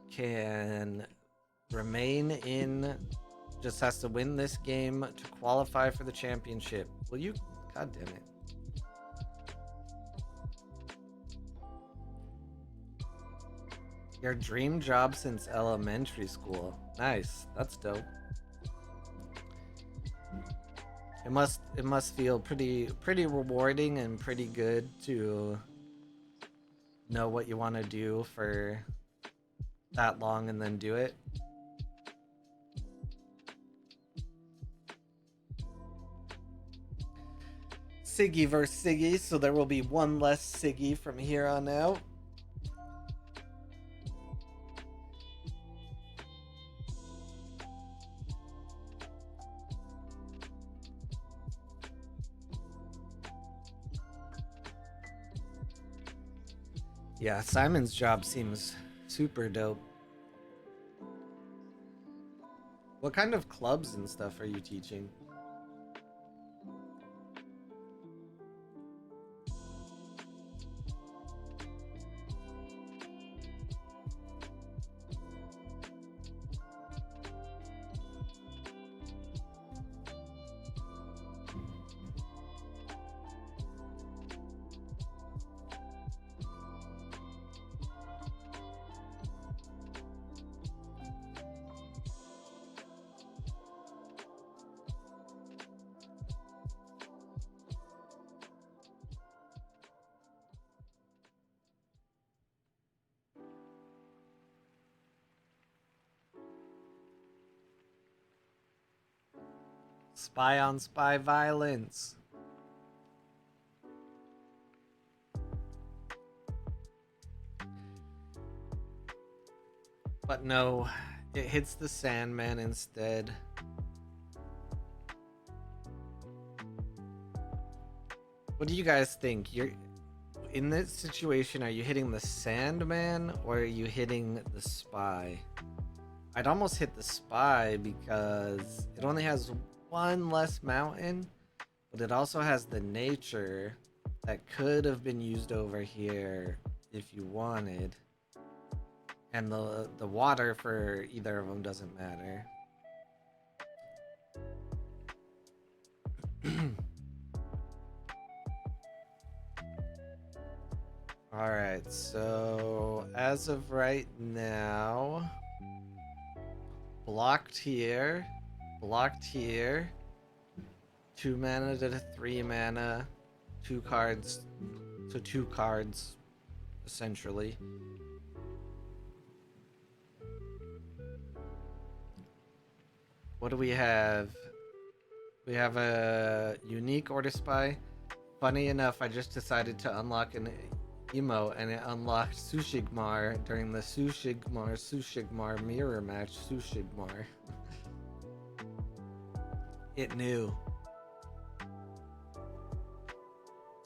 can remain in. Just has to win this game to qualify for the championship. Will you? God damn it. Your dream job since elementary school. Nice. That's dope. It must feel pretty rewarding and pretty good to know what you want to do for that long and then do it. Siggy versus Siggy, so there will be one less Siggy from here on out. Yeah, Simon's job seems super dope. What kind of clubs and stuff are you teaching? Spy on spy violence. But no, it hits the Sandman instead. What do you guys think? You're in this situation, are you hitting the Sandman or are you hitting the Spy? I'd almost hit the Spy because it only has one less mountain, but it also has the nature that could have been used over here if you wanted. And the water for either of them doesn't matter. All right, so as of right now, blocked here, 2 mana to 3 mana, 2 cards, so 2 cards, essentially. What do we have? We have a unique Order Spy. Funny enough, I just decided to unlock an emo and it unlocked Sushigmar during the Sushigmar mirror match. Sushigmar. It knew.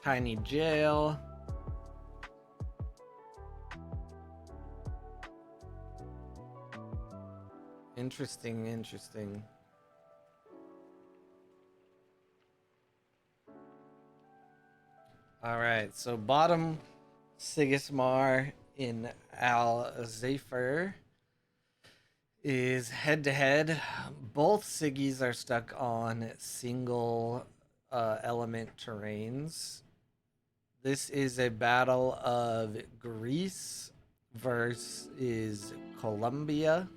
Tiny Jail. Interesting. Alright, so bottom Sigismar in Al Zephyr is head to head. Both Siggies are stuck on single element terrains. This is a battle of Greece versus Colombia.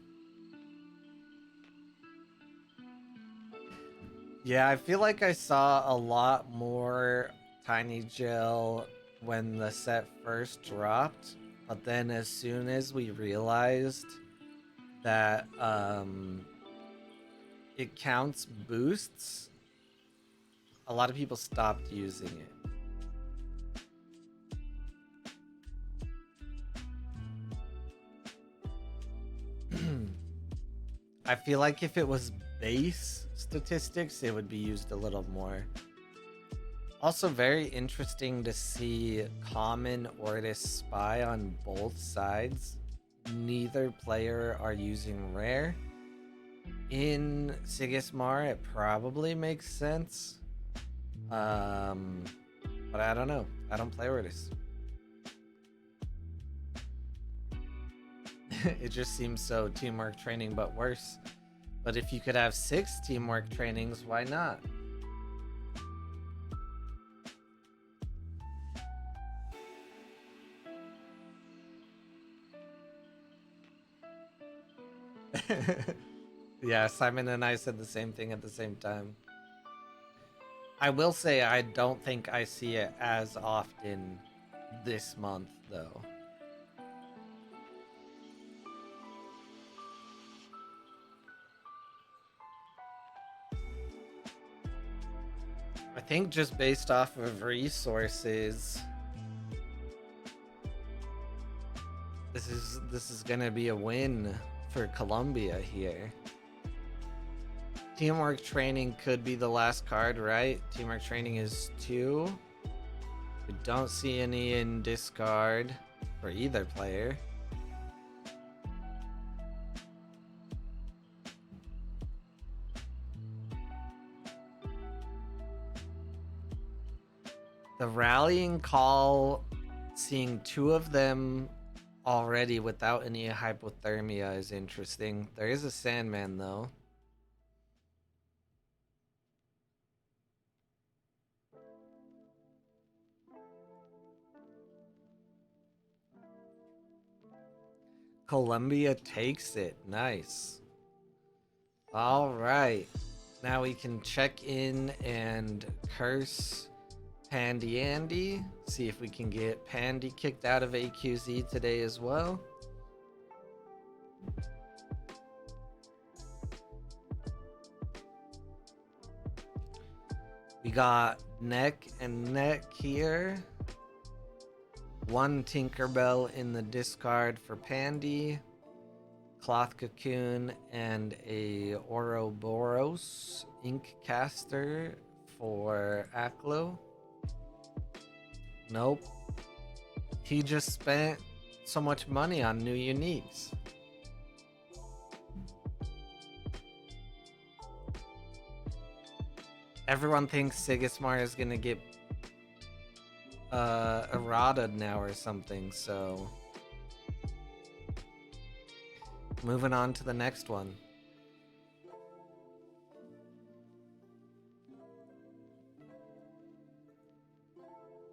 Yeah, I feel like I saw a lot more Tiny Gel when the set first dropped, but then as soon as we realized that it counts boosts, a lot of people stopped using it. I feel like if it was base statistics, it would be used a little more. Also very interesting to see common Ortis Spy on both sides. Neither player are using rare. In Sigismar, it probably makes sense. But I don't know. I don't play Ortis. It just seems so teamwork training, but worse. But if you could have 6 teamwork trainings, why not? Yeah, Simon and I said the same thing at the same time. I will say I don't think I see it as often this month, though. I think just based off of resources, this is gonna be a win for Colombia here. Teamwork training could be the last card, right? Teamwork training is 2. We don't see any in discard. for either player. The rallying call, seeing two of them already without any hypothermia is interesting. There is a Sandman though. Columbia takes it. Nice. All right. Now we can check in and curse Pandy Andy. See if we can get Pandy kicked out of AQZ today as well. We got neck and neck here. One Tinkerbell in the discard for Pandy. Cloth Cocoon and a Ouroboros Ink Caster for Aklo. Nope. He just spent so much money on new uniques. Everyone thinks Sigismar is gonna get errata now or something, so moving on to the next one.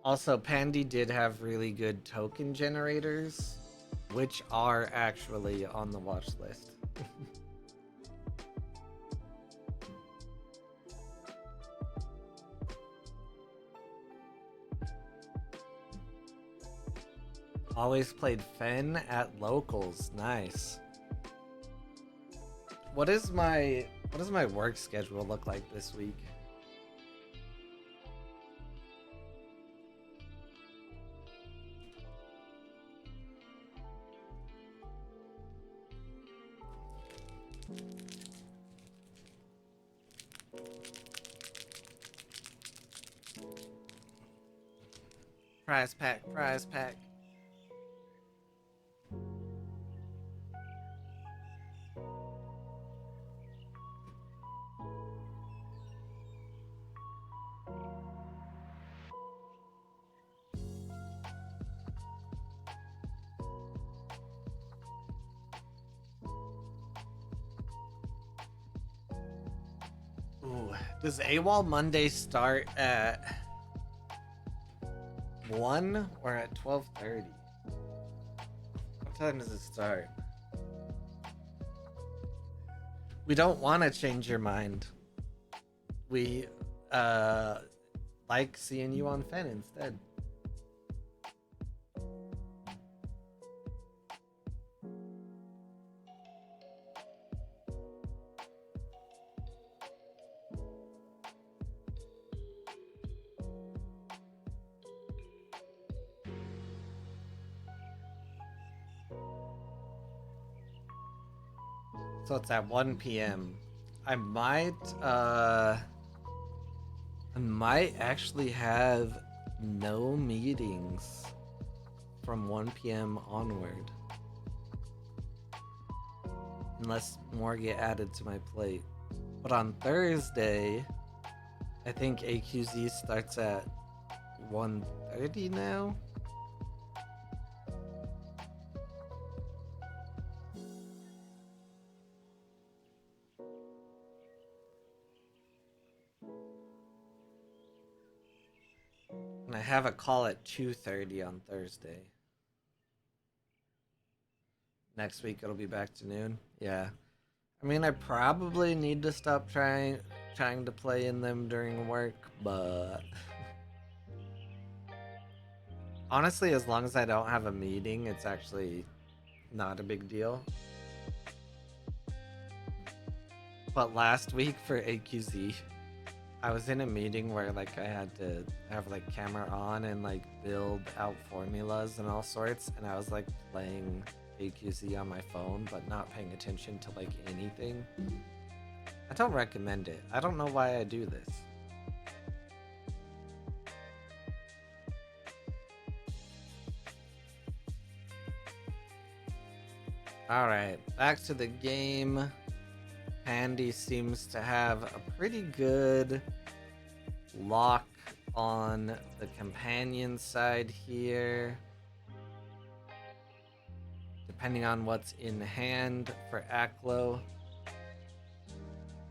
Also, Pandy did have really good token generators, which are actually on the watch list. Always played Fen at locals. Nice. What does my work schedule look like this week? Prize pack, prize pack. Ooh, does AWOL Monday start at 1 or at 12:30? What time does it start? We don't want to change your mind. We like seeing you on Fen instead. So it's at 1 p.m. I might actually have no meetings from 1 p.m. onward. Unless more get added to my plate. But on Thursday, I think AQZ starts at 1:30 now. And I have a call at 2:30 on Thursday. Next week it'll be back to noon. Yeah. I mean, I probably need to stop trying to play in them during work, but honestly, as long as I don't have a meeting, it's actually not a big deal. But last week for AQZ, I was in a meeting where like I had to have like camera on and like build out formulas and all sorts, and I was like playing AQZ on my phone but not paying attention to like anything. I don't recommend it. I don't know why I do this. Alright, back to the game. Pandy seems to have a pretty good lock on the companion side here. Depending on what's in hand for Aklo.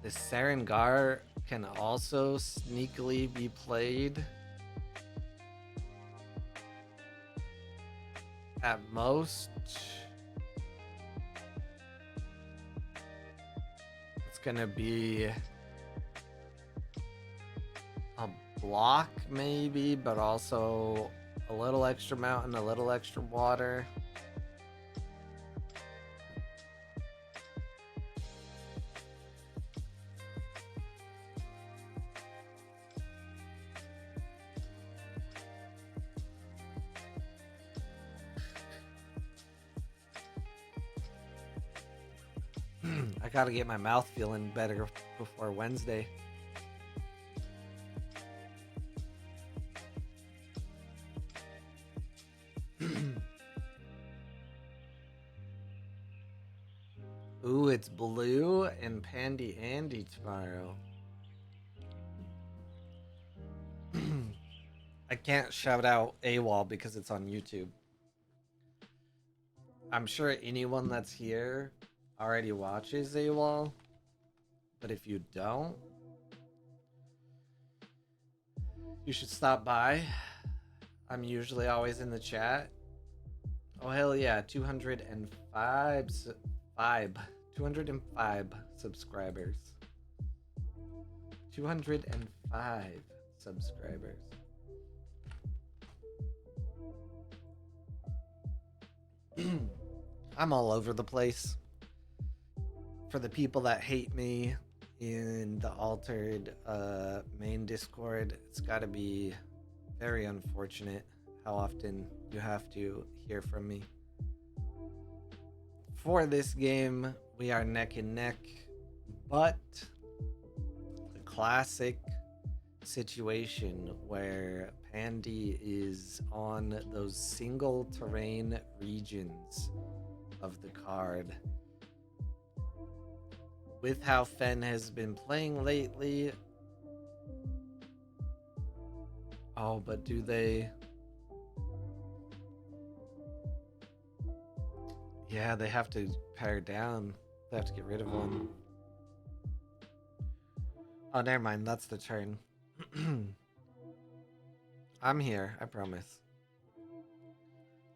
The Sarengar can also sneakily be played. At most, it's gonna be a block maybe, but also a little extra mountain, a little extra water. I gotta get my mouth feeling better before Wednesday. Ooh, it's Blue and Pandy Andy tomorrow. I can't shout out AWOL because it's on YouTube. I'm sure anyone that's here already watches AWOL, but if you don't, you should stop by. I'm usually always in the chat. Oh hell yeah, 205 subscribers. 205 subscribers. I'm all over the place. For the people that hate me in the altered main Discord, it's got to be very unfortunate how often you have to hear from me. For this game, we are neck and neck, but the classic situation where Pandy is on those single terrain regions of the card. With how Fen has been playing lately. Oh, but do they... Yeah, they have to pare down. They have to get rid of one. Oh, never mind. That's the turn. I'm here, I promise.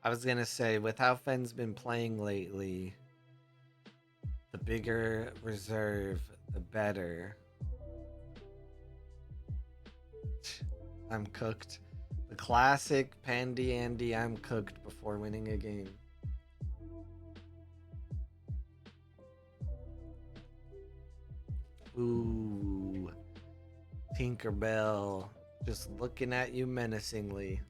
I was gonna say, with how Fen's been playing lately, the bigger reserve, the better. I'm cooked. The classic Pandy Andy, I'm cooked before winning a game. Ooh. Tinkerbell. Just looking at you menacingly.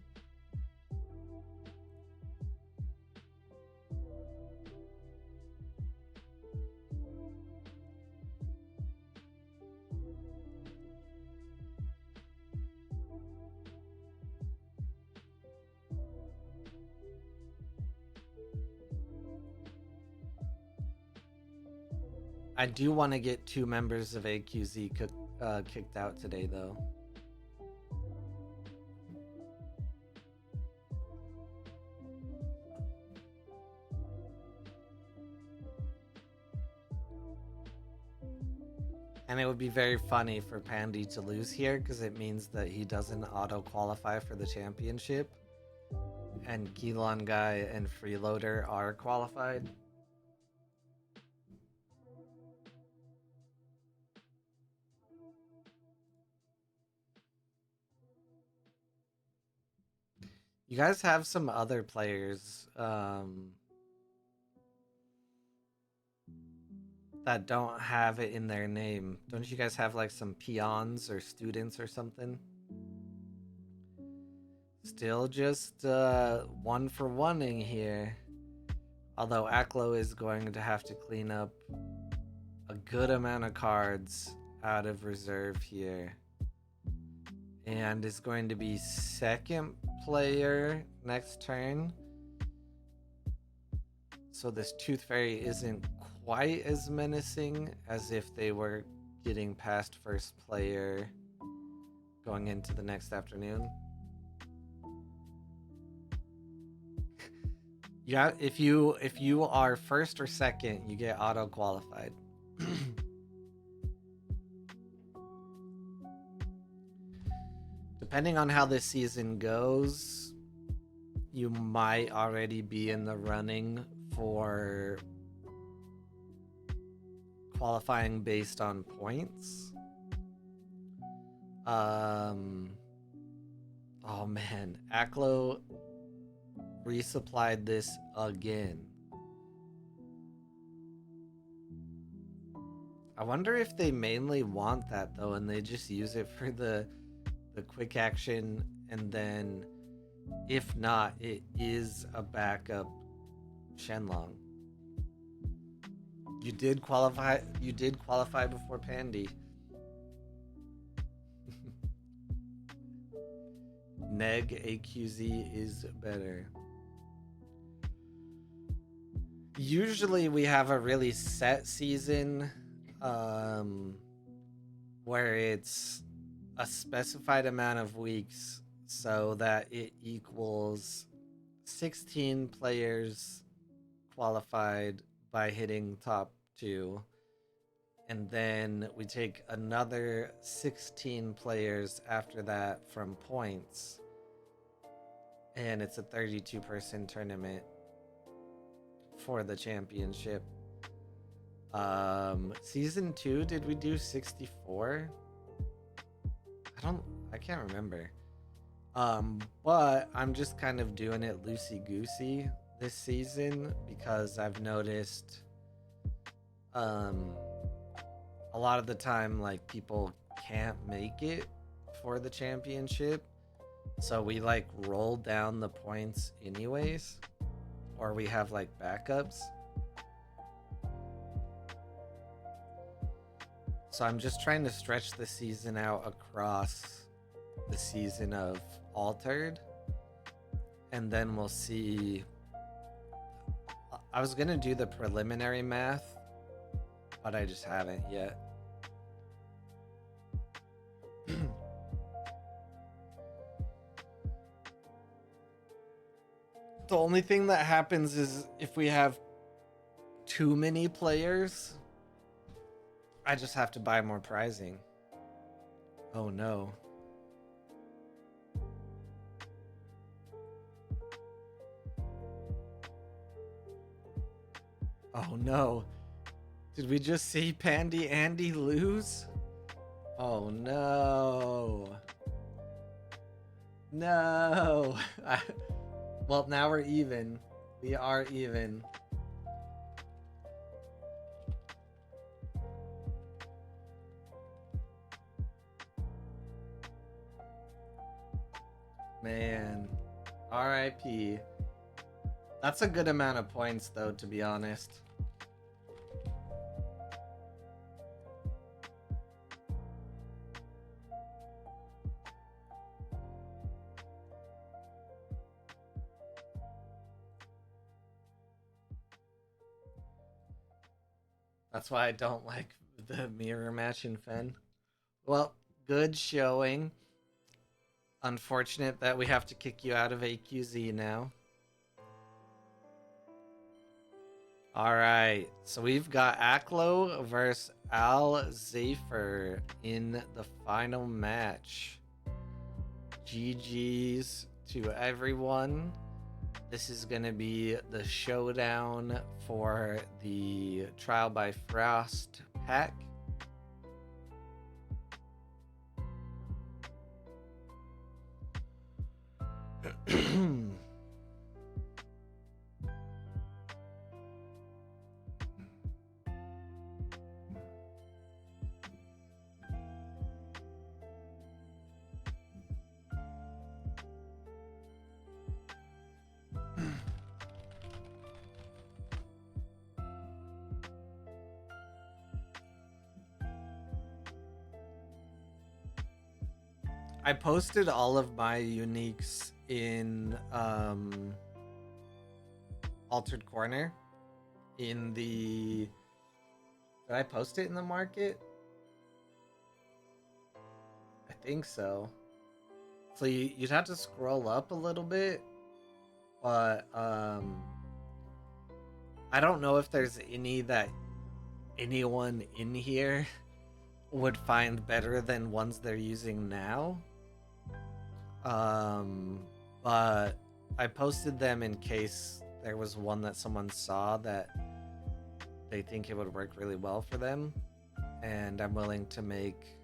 I do want to get 2 members of AQZ kicked out today, though. And it would be very funny for Pandy to lose here because it means that he doesn't auto-qualify for the championship. And Keelon Guy and Freeloader are qualified. You guys have some other players that don't have it in their name. Don't you guys have like some peons or students or something? Still just 1 for 1ing here. Although Aklo is going to have to clean up a good amount of cards out of reserve here. And is going to be 2nd player next turn. so this Tooth Fairy isn't quite as menacing as if they were getting past first player going into the next afternoon. Yeah, if you are first or second, you get auto qualified. Depending on how this season goes, you might already be in the running for qualifying based on points. Oh man, Aklo resupplied this again. I wonder if they mainly want that though, and they just use it for the quick action, and then if not, it is a backup Shenlong. You did qualify before Pandy. Neg AQZ is better. Usually we have a really set season where it's a specified amount of weeks so that it equals 16 players qualified by hitting top 2, and then we take another 16 players after that from points, and it's a 32-person tournament for the championship. Season 2, did we do 64? I can't remember. But I'm just kind of doing it loosey-goosey this season because I've noticed a lot of the time, like, people can't make it for the championship, so we like roll down the points anyways, or we have like backups. So I'm just trying to stretch the season out across the season of Altered, and then we'll see. I was gonna do the preliminary math, but I just haven't yet. The only thing that happens is if we have too many players, I just have to buy more prizing. Oh no. Oh no. Did we just see Pandy Andy lose? Oh no. No. Well, now we're even. We are even. Man. RIP. That's a good amount of points, though, to be honest. That's why I don't like the mirror match in Fen. Well, good showing. Unfortunate that we have to kick you out of AQZ now. Alright, so we've got Aklo versus Al Zafer in the final match. GG's to everyone. This is going to be the showdown for the Trial by Frost pack. I posted all of my uniques in Altered Corner, in the... Did I post it in the market? I think so. So you'd have to scroll up a little bit, but I don't know if there's any that anyone in here would find better than ones they're using now. But I posted them in case there was one that someone saw that they think it would work really well for them, and I'm willing to make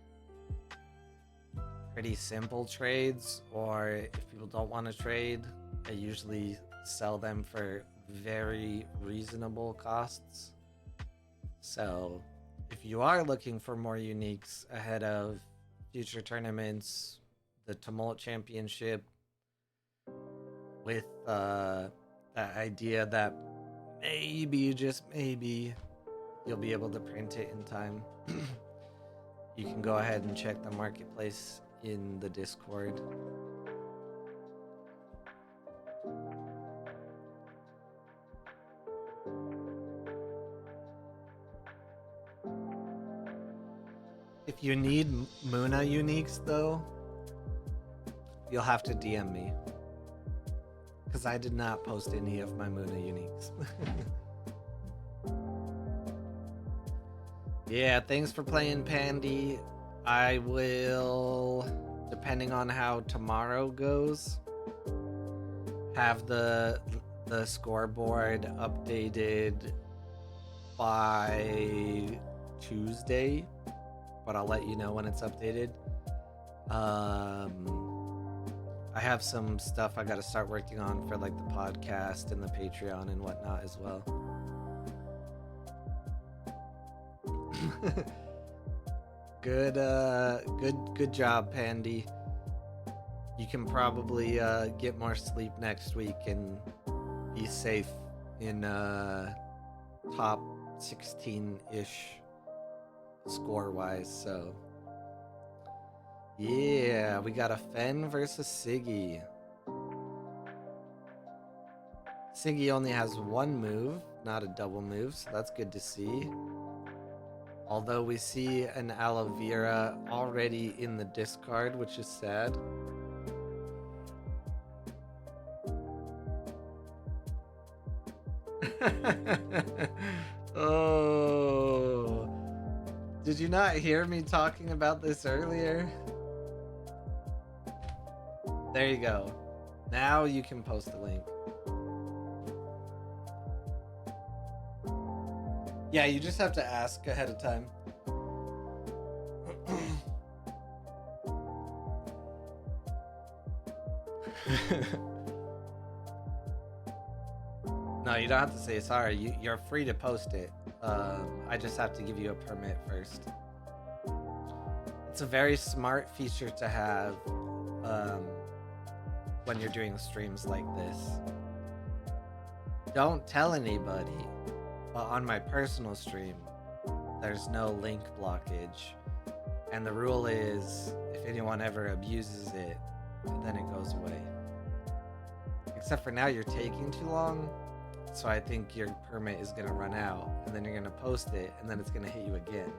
pretty simple trades, or if people don't want to trade, I usually sell them for very reasonable costs. So if you are looking for more uniques ahead of future tournaments, the Tumult Championship, with the idea that maybe, just maybe, you'll be able to print it in time, you can go ahead and check the marketplace in the Discord. If you need Muna uniques, though, you'll have to DM me, because I did not post any of my Muna uniques. Yeah, thanks for playing, Pandy. I will, depending on how tomorrow goes, have the scoreboard updated by Tuesday, but I'll let you know when it's updated. I have some stuff I got to start working on for like the podcast and the Patreon and whatnot as well. Good job, Pandy. You can probably get more sleep next week and be safe in top 16-ish score-wise. So yeah, we got a Fen versus Siggy. Siggy only has one move, not a double move, so that's good to see. Although we see an Aloe Vera already in the discard, which is sad. Oh, did you not hear me talking about this earlier? There you go. Now you can post the link. Yeah, you just have to ask ahead of time. No, you don't have to say sorry. You're free to post it. I just have to give you a permit first. It's a very smart feature to have when you're doing streams like this. Don't tell anybody. On my personal stream, there's no link blockage, and the rule is if anyone ever abuses it, then it goes away. Except for now, you're taking too long, so I think your permit is gonna run out, and then you're gonna post it, and then it's gonna hit you again.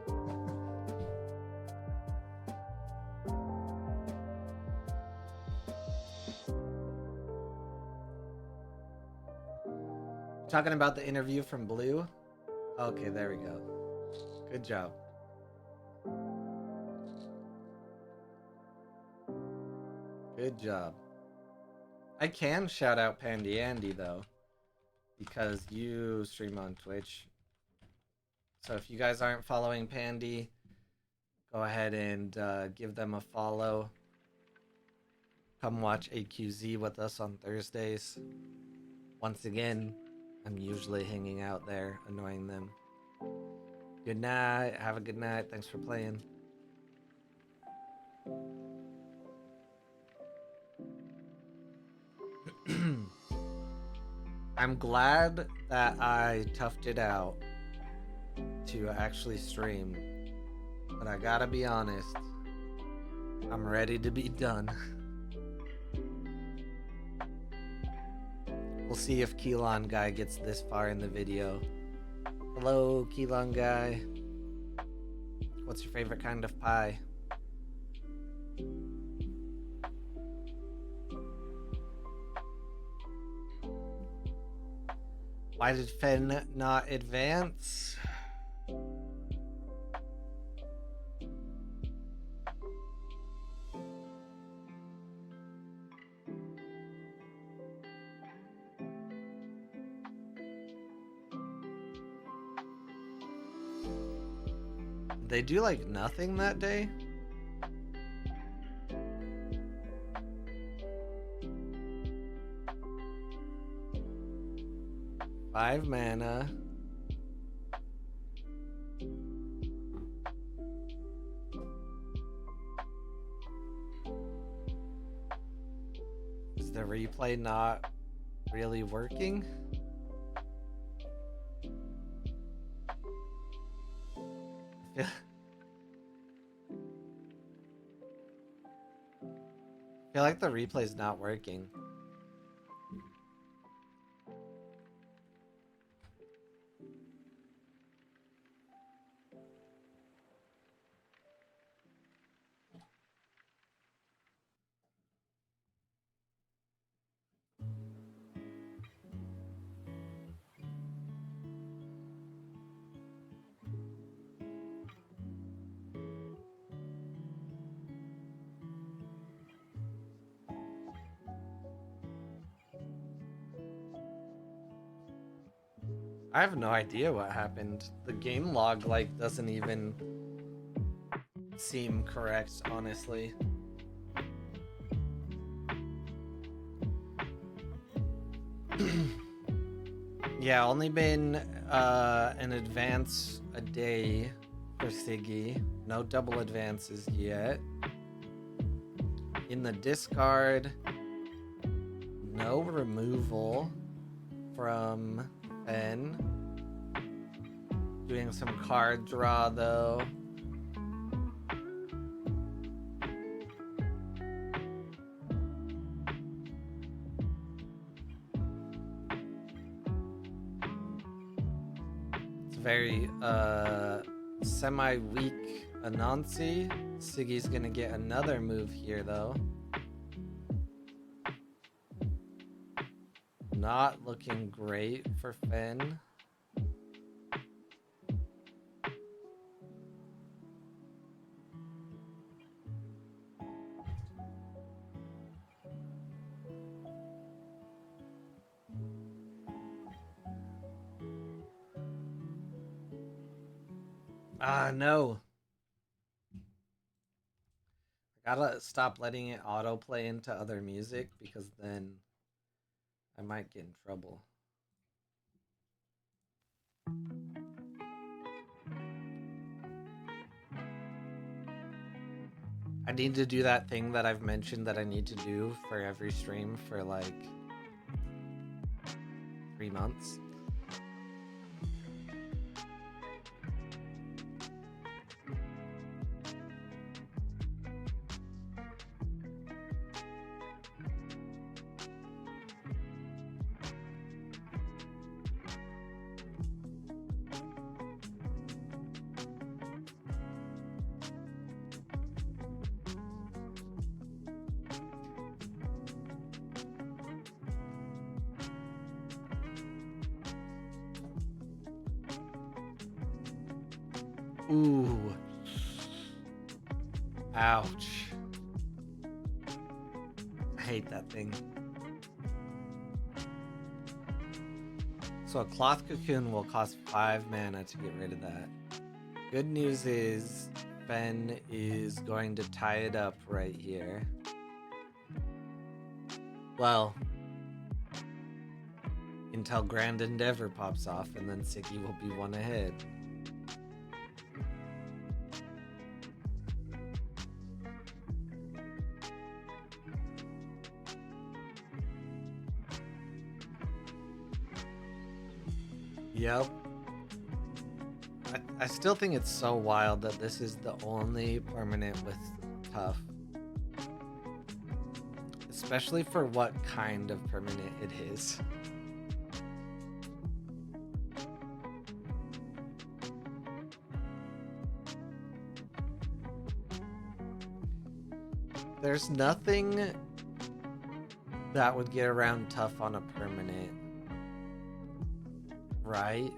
Talking about the interview from Blue? Okay, there we go. Good job. Good job. I can shout out Pandy Andy though, because you stream on Twitch. So if you guys aren't following Pandy, go ahead and give them a follow. Come watch AQZ with us on Thursdays. Once again, I'm usually hanging out there, annoying them. Good night. Have a good night. Thanks for playing. I'm glad that I toughed it out to actually stream, but I gotta be honest, I'm ready to be done. We'll see if Keelan guy gets this far in the video Hello, Keelon guy. What's your favorite kind of pie? Why did Finn not advance? They do like nothing that day? Five mana. Is the replay not really working? I feel like the replay's not working. I have no idea what happened. The game log like doesn't even seem correct, honestly. Yeah, only been an advance a day for Siggy. No double advances yet. In the discard, no removal from Ben. Doing some card draw though. It's very semi-weak Anansi. Siggy's gonna get another move here though. Not looking great for Finn. No. I gotta stop letting it autoplay into other music because then I might get in trouble. I need to do that thing that I've mentioned that I need to do for every stream for like 3 months. Ooh. Ouch. I hate that thing. So a cloth cocoon will cost 5 mana to get rid of that. Good news is Ben is going to tie it up right here. Well, until Grand Endeavor pops off and then Siggy will be one ahead. Yep. I still think it's so wild that this is the only permanent with tough. Especially for what kind of permanent it is. There's nothing that would get around tough on a permanent, right?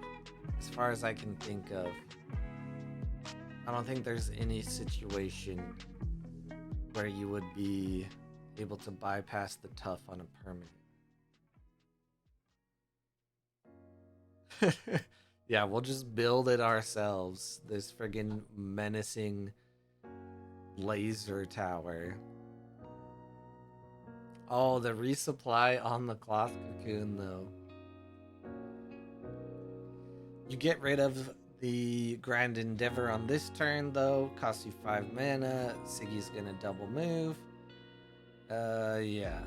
As far as I can think of. I don't think there's any situation where you would be able to bypass the tough on a permanent. Yeah, we'll just build it ourselves. This friggin' menacing laser tower. Oh, the resupply on the cloth cocoon, though. You get rid of the Grand Endeavor on this turn, though. Costs you 5 mana. Siggy's gonna double move. Yeah.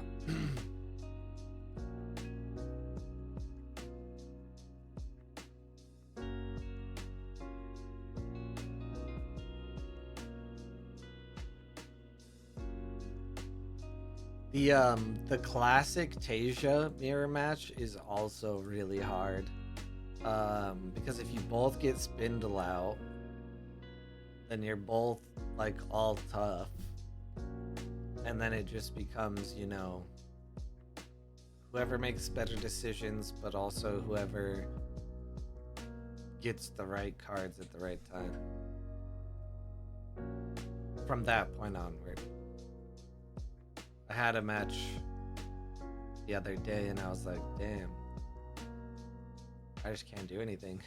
The classic Tasia mirror match is also really hard. Because if you both get Spindle out, then you're both like all tough. And then it just becomes, you know, whoever makes better decisions, but also whoever gets the right cards at the right time. From that point onward. I had a match the other day and I was like, damn, I just can't do anything.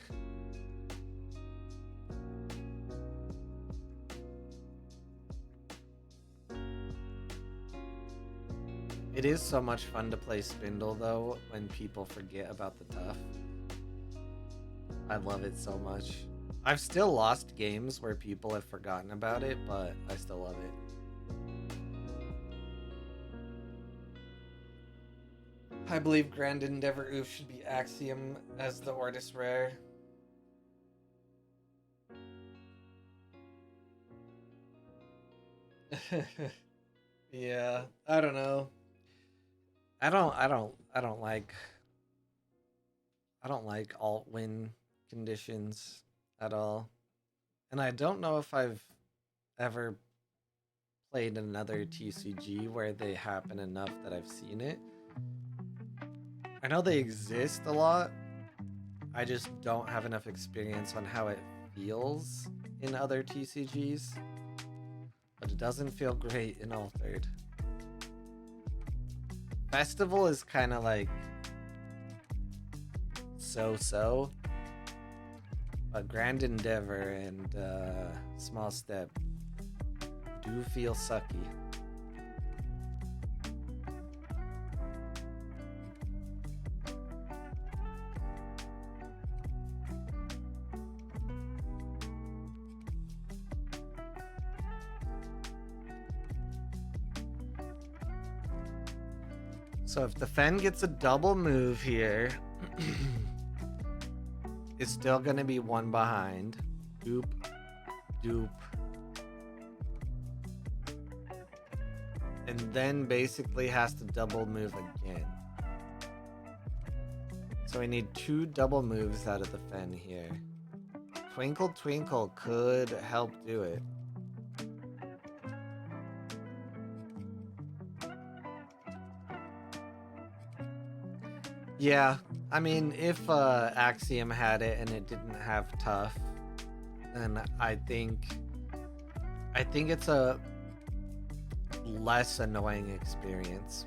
It is so much fun to play Spindle, though, when people forget about the tough. I love it so much. I've still lost games where people have forgotten about it, but I still love it. I believe Grand Endeavor Oof should be Axiom as the Ortis rare. Yeah, I don't know. I don't like alt win conditions at all. And I don't know if I've ever played another TCG where they happen enough that I've seen it. I know they exist a lot. I just don't have enough experience on how it feels in other TCGs. But it doesn't feel great in Altered. Festival is kind of like so-so. But Grand Endeavor and Small Step do feel sucky. So if the Fen gets a double move here, it's still going to be one behind. Doop, doop. And then basically has to double move again. So we need 2 double moves out of the Fen here. Twinkle Twinkle could help do it. Yeah, I mean, if Axiom had it and it didn't have tough, then I think it's a less annoying experience.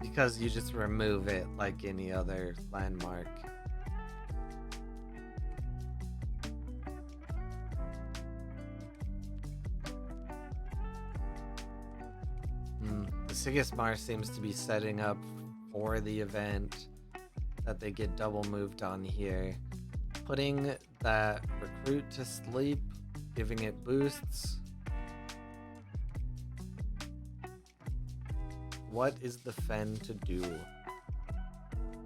Because you just remove it like any other landmark. The Sigismar seems to be setting up for the event that they get double moved on here. Putting that recruit to sleep, giving it boosts. What is the Fen to do?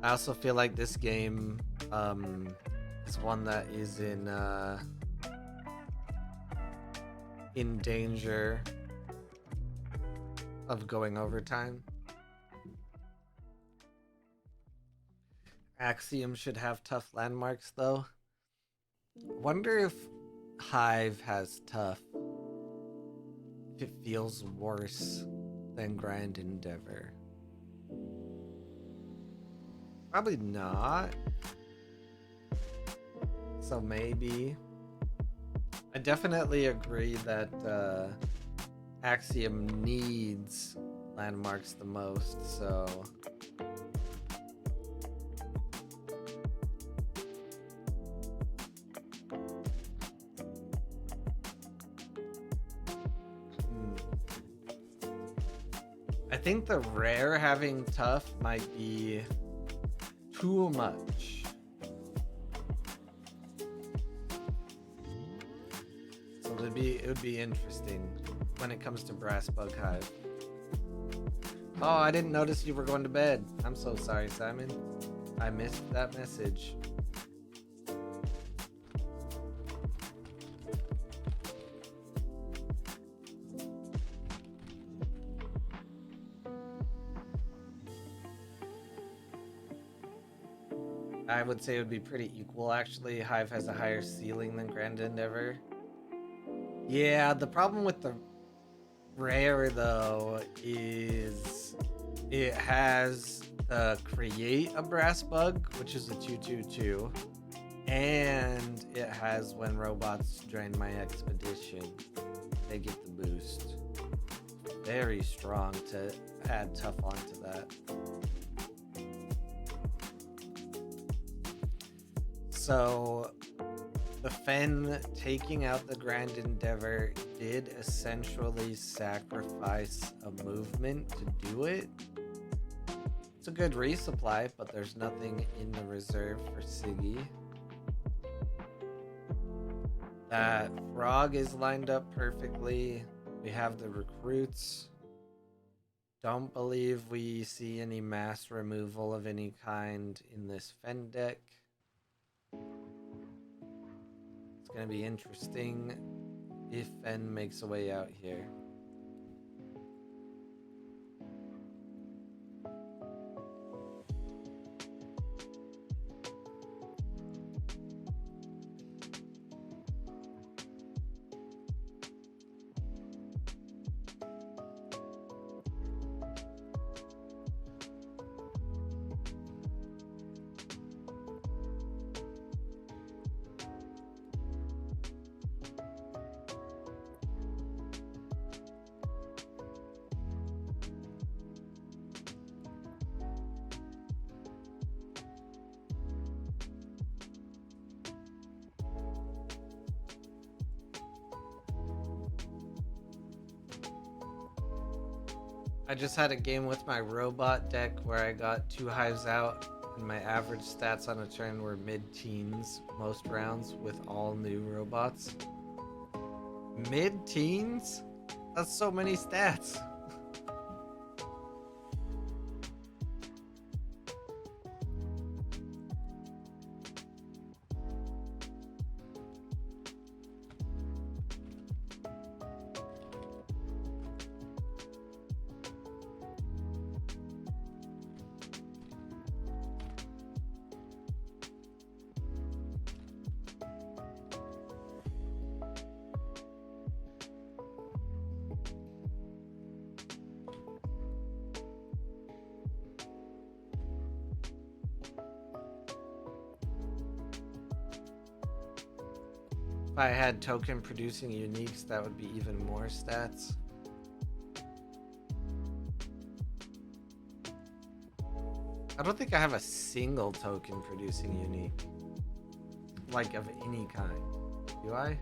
I also feel like this game is one that is in danger of going overtime. Axiom should have tough landmarks, though. Wonder if Hive has tough. if it feels worse than Grand Endeavor. Probably not. So maybe. I definitely agree that Axiom needs landmarks the most, so I think the rare having tough might be too much. So it would be interesting when it comes to Brass Bug Hive. Oh, I didn't notice you were going to bed. I'm so sorry, Simon. I missed that message. I would say it would be pretty equal, actually. Hive has a higher ceiling than Grand Endeavor. Yeah, the problem with the rare, though, is it has create a brass bug, which is a 2/2/2, and it has when robots join my expedition, they get the boost. Very strong to add tough onto that. So the Fen taking out the Grand Endeavor did essentially sacrifice a movement to do it. It's a good resupply, but there's nothing in the reserve for Siggy. That frog is lined up perfectly. We have the recruits. Don't believe we see any mass removal of any kind in this Fen deck. It's going to be interesting if Fen makes a way out here. I just had a game with my robot deck where I got 2 hives out and my average stats on a turn were mid-teens most rounds with all new robots. Mid-teens? That's so many stats. If I had token producing uniques, that would be even more stats. I don't think I have a single token producing unique. Like of any kind. Do I?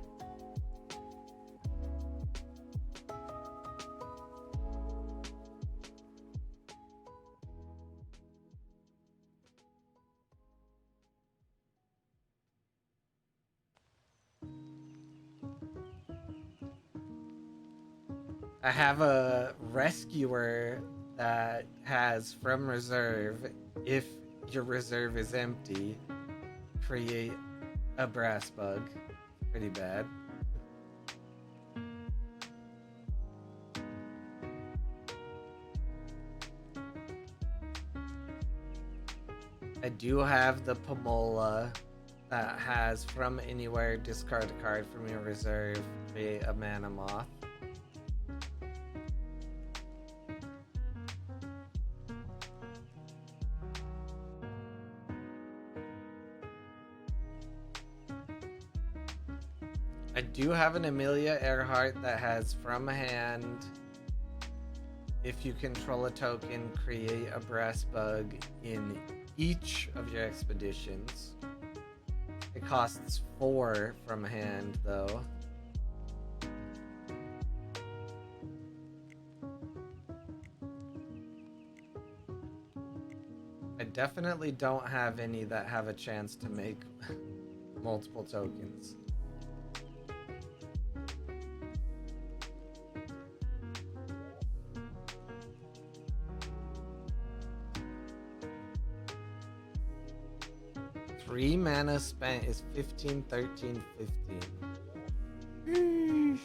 I have a rescuer that has from reserve, if your reserve is empty, create a brass bug. Pretty bad. I do have the Pomola that has from anywhere discard a card from your reserve, create a mana moth. I do have an Amelia Earhart that has from hand. If you control a token, create a brass bug in each of your expeditions. It costs 4 from hand, though. I definitely don't have any that have a chance to make multiple tokens. Three mana spent is 15, 13, 15.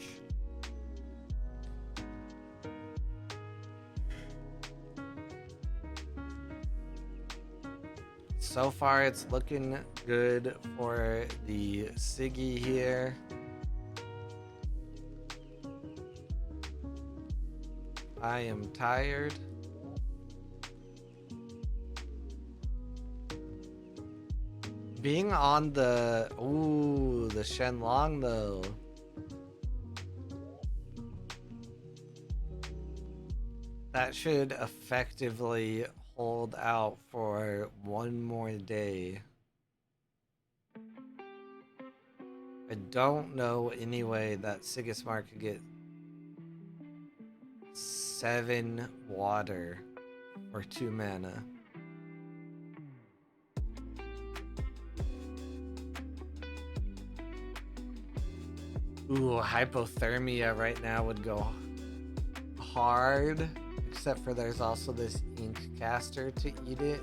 So far, it's looking good for the Siggy here. I am tired. Being on the Shenlong though. That should effectively hold out for one more day. I don't know any way that Sigismar could get 7 water for 2 mana. Ooh, hypothermia right now would go hard, except for there's also this ink caster to eat it.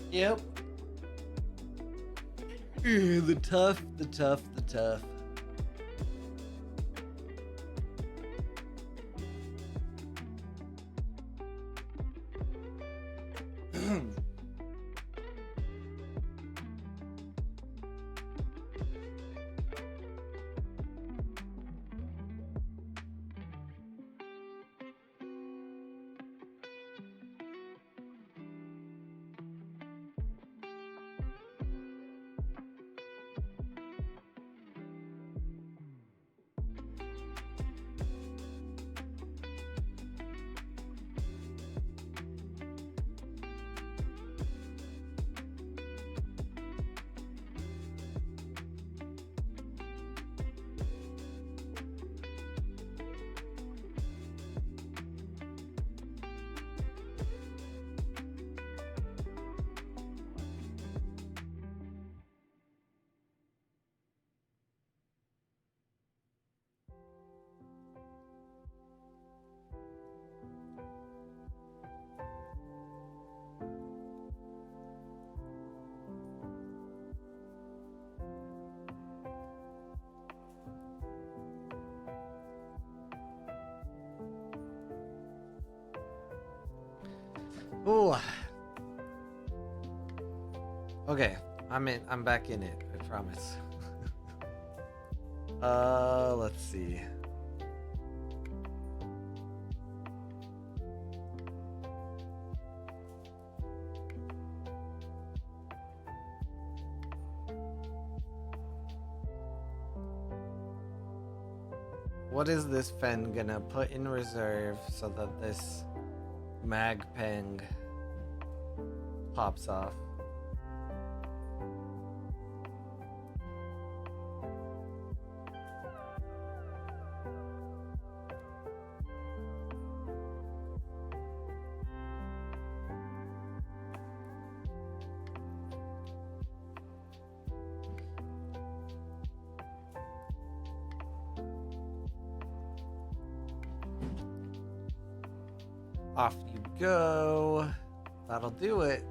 Yep. The tough. Ooh. Okay, I'm back in it, I promise. Let's see. What is this Fen gonna put in reserve so that this Magpeng pops off? Off you go. That'll do it.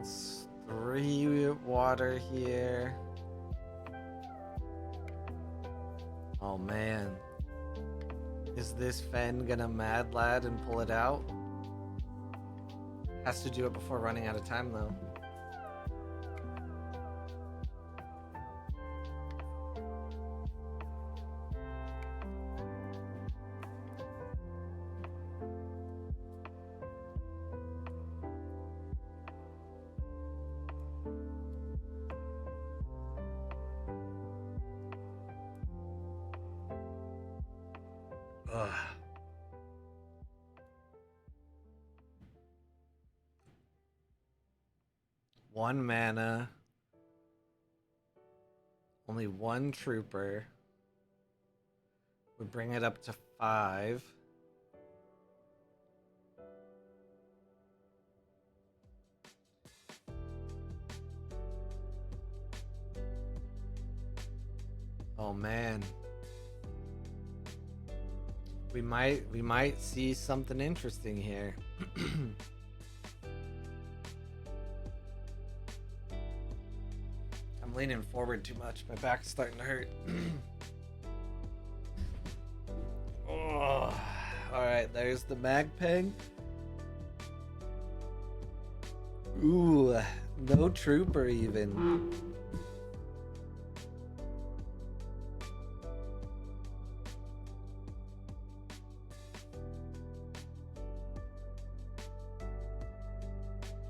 It's 3 water here. Oh man. Is this Fen gonna Mad Lad and pull it out? Has to do it before running out of time though. Ugh. One mana. Only one trooper. We bring it up to 5. Oh man. We might see something interesting here. I'm leaning forward too much. My back's starting to hurt. Oh, all right, there's the Magpeng. Ooh, no trooper even.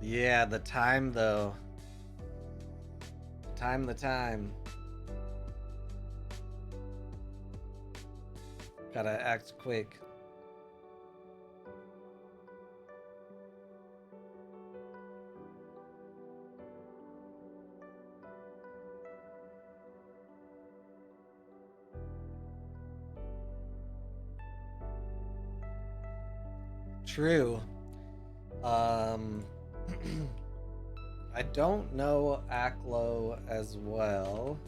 Yeah, the time though. The time. Gotta act quick. True. I don't know Aklo as well.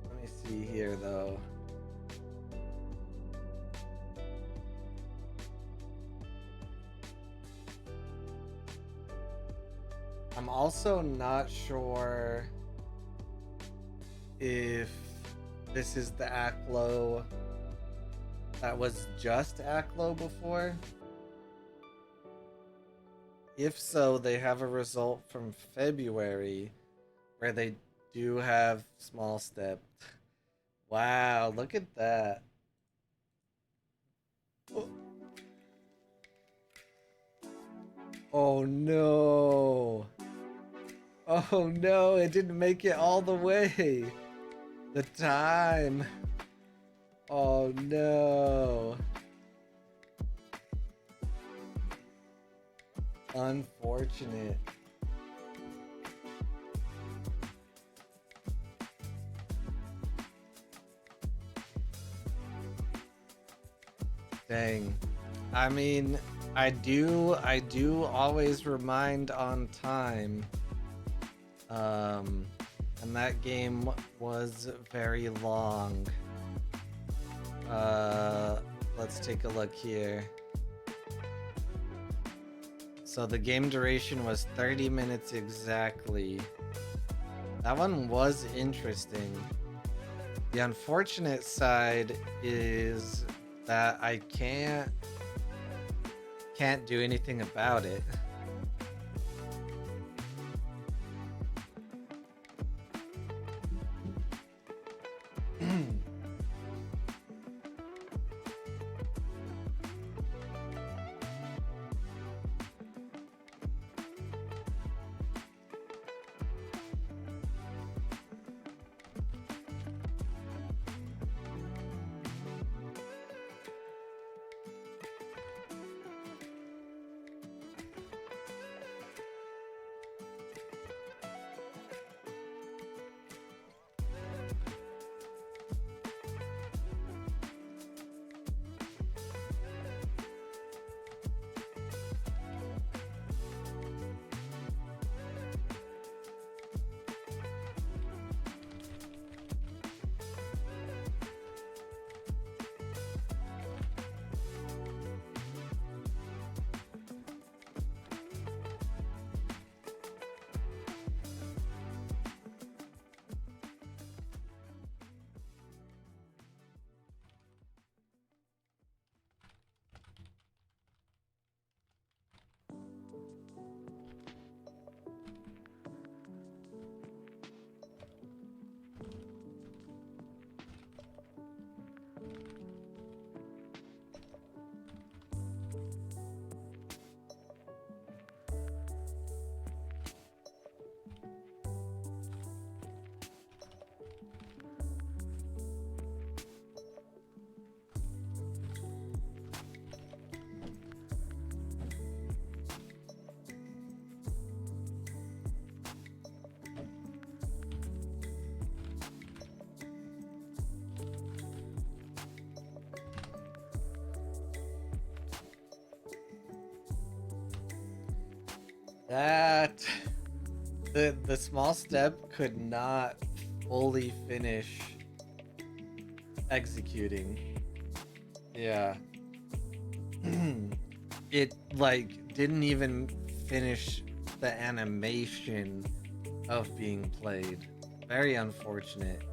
Let me see here though. I'm also not sure if this is the Aklo that was just Aklo before. If so, they have a result from February where they do have small step. Wow, look at that. Oh no. Oh no, it didn't make it all the way. The time. Oh no. Unfortunate. Dang. I mean, I do always remind on time. And that game was very long. Let's take a look here. So the game duration was 30 minutes exactly. That one was interesting. The unfortunate side is that I can't do anything about it. That the small step could not fully finish executing. Yeah. It like didn't even finish the animation of being played. Very unfortunate.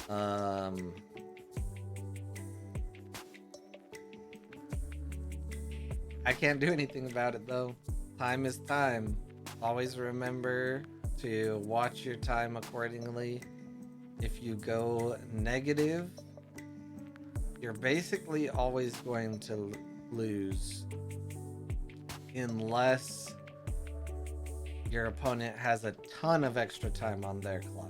Um I can't do anything about it though. Time is time. Always remember to watch your time accordingly. If you go negative, you're basically always going to lose unless your opponent has a ton of extra time on their clock.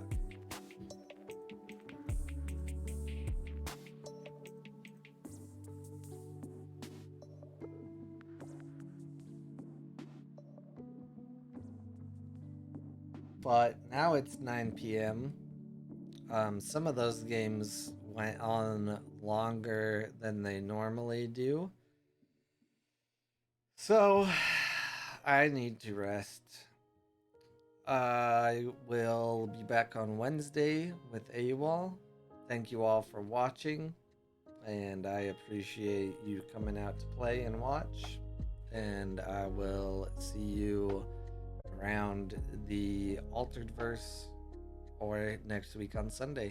But now it's 9 p.m. Some of those games went on longer than they normally do. So I need to rest. I will be back on Wednesday with AWOL. Thank you all for watching, and I appreciate you coming out to play and watch. And I will see you around the Altered Verse or next week on Sunday.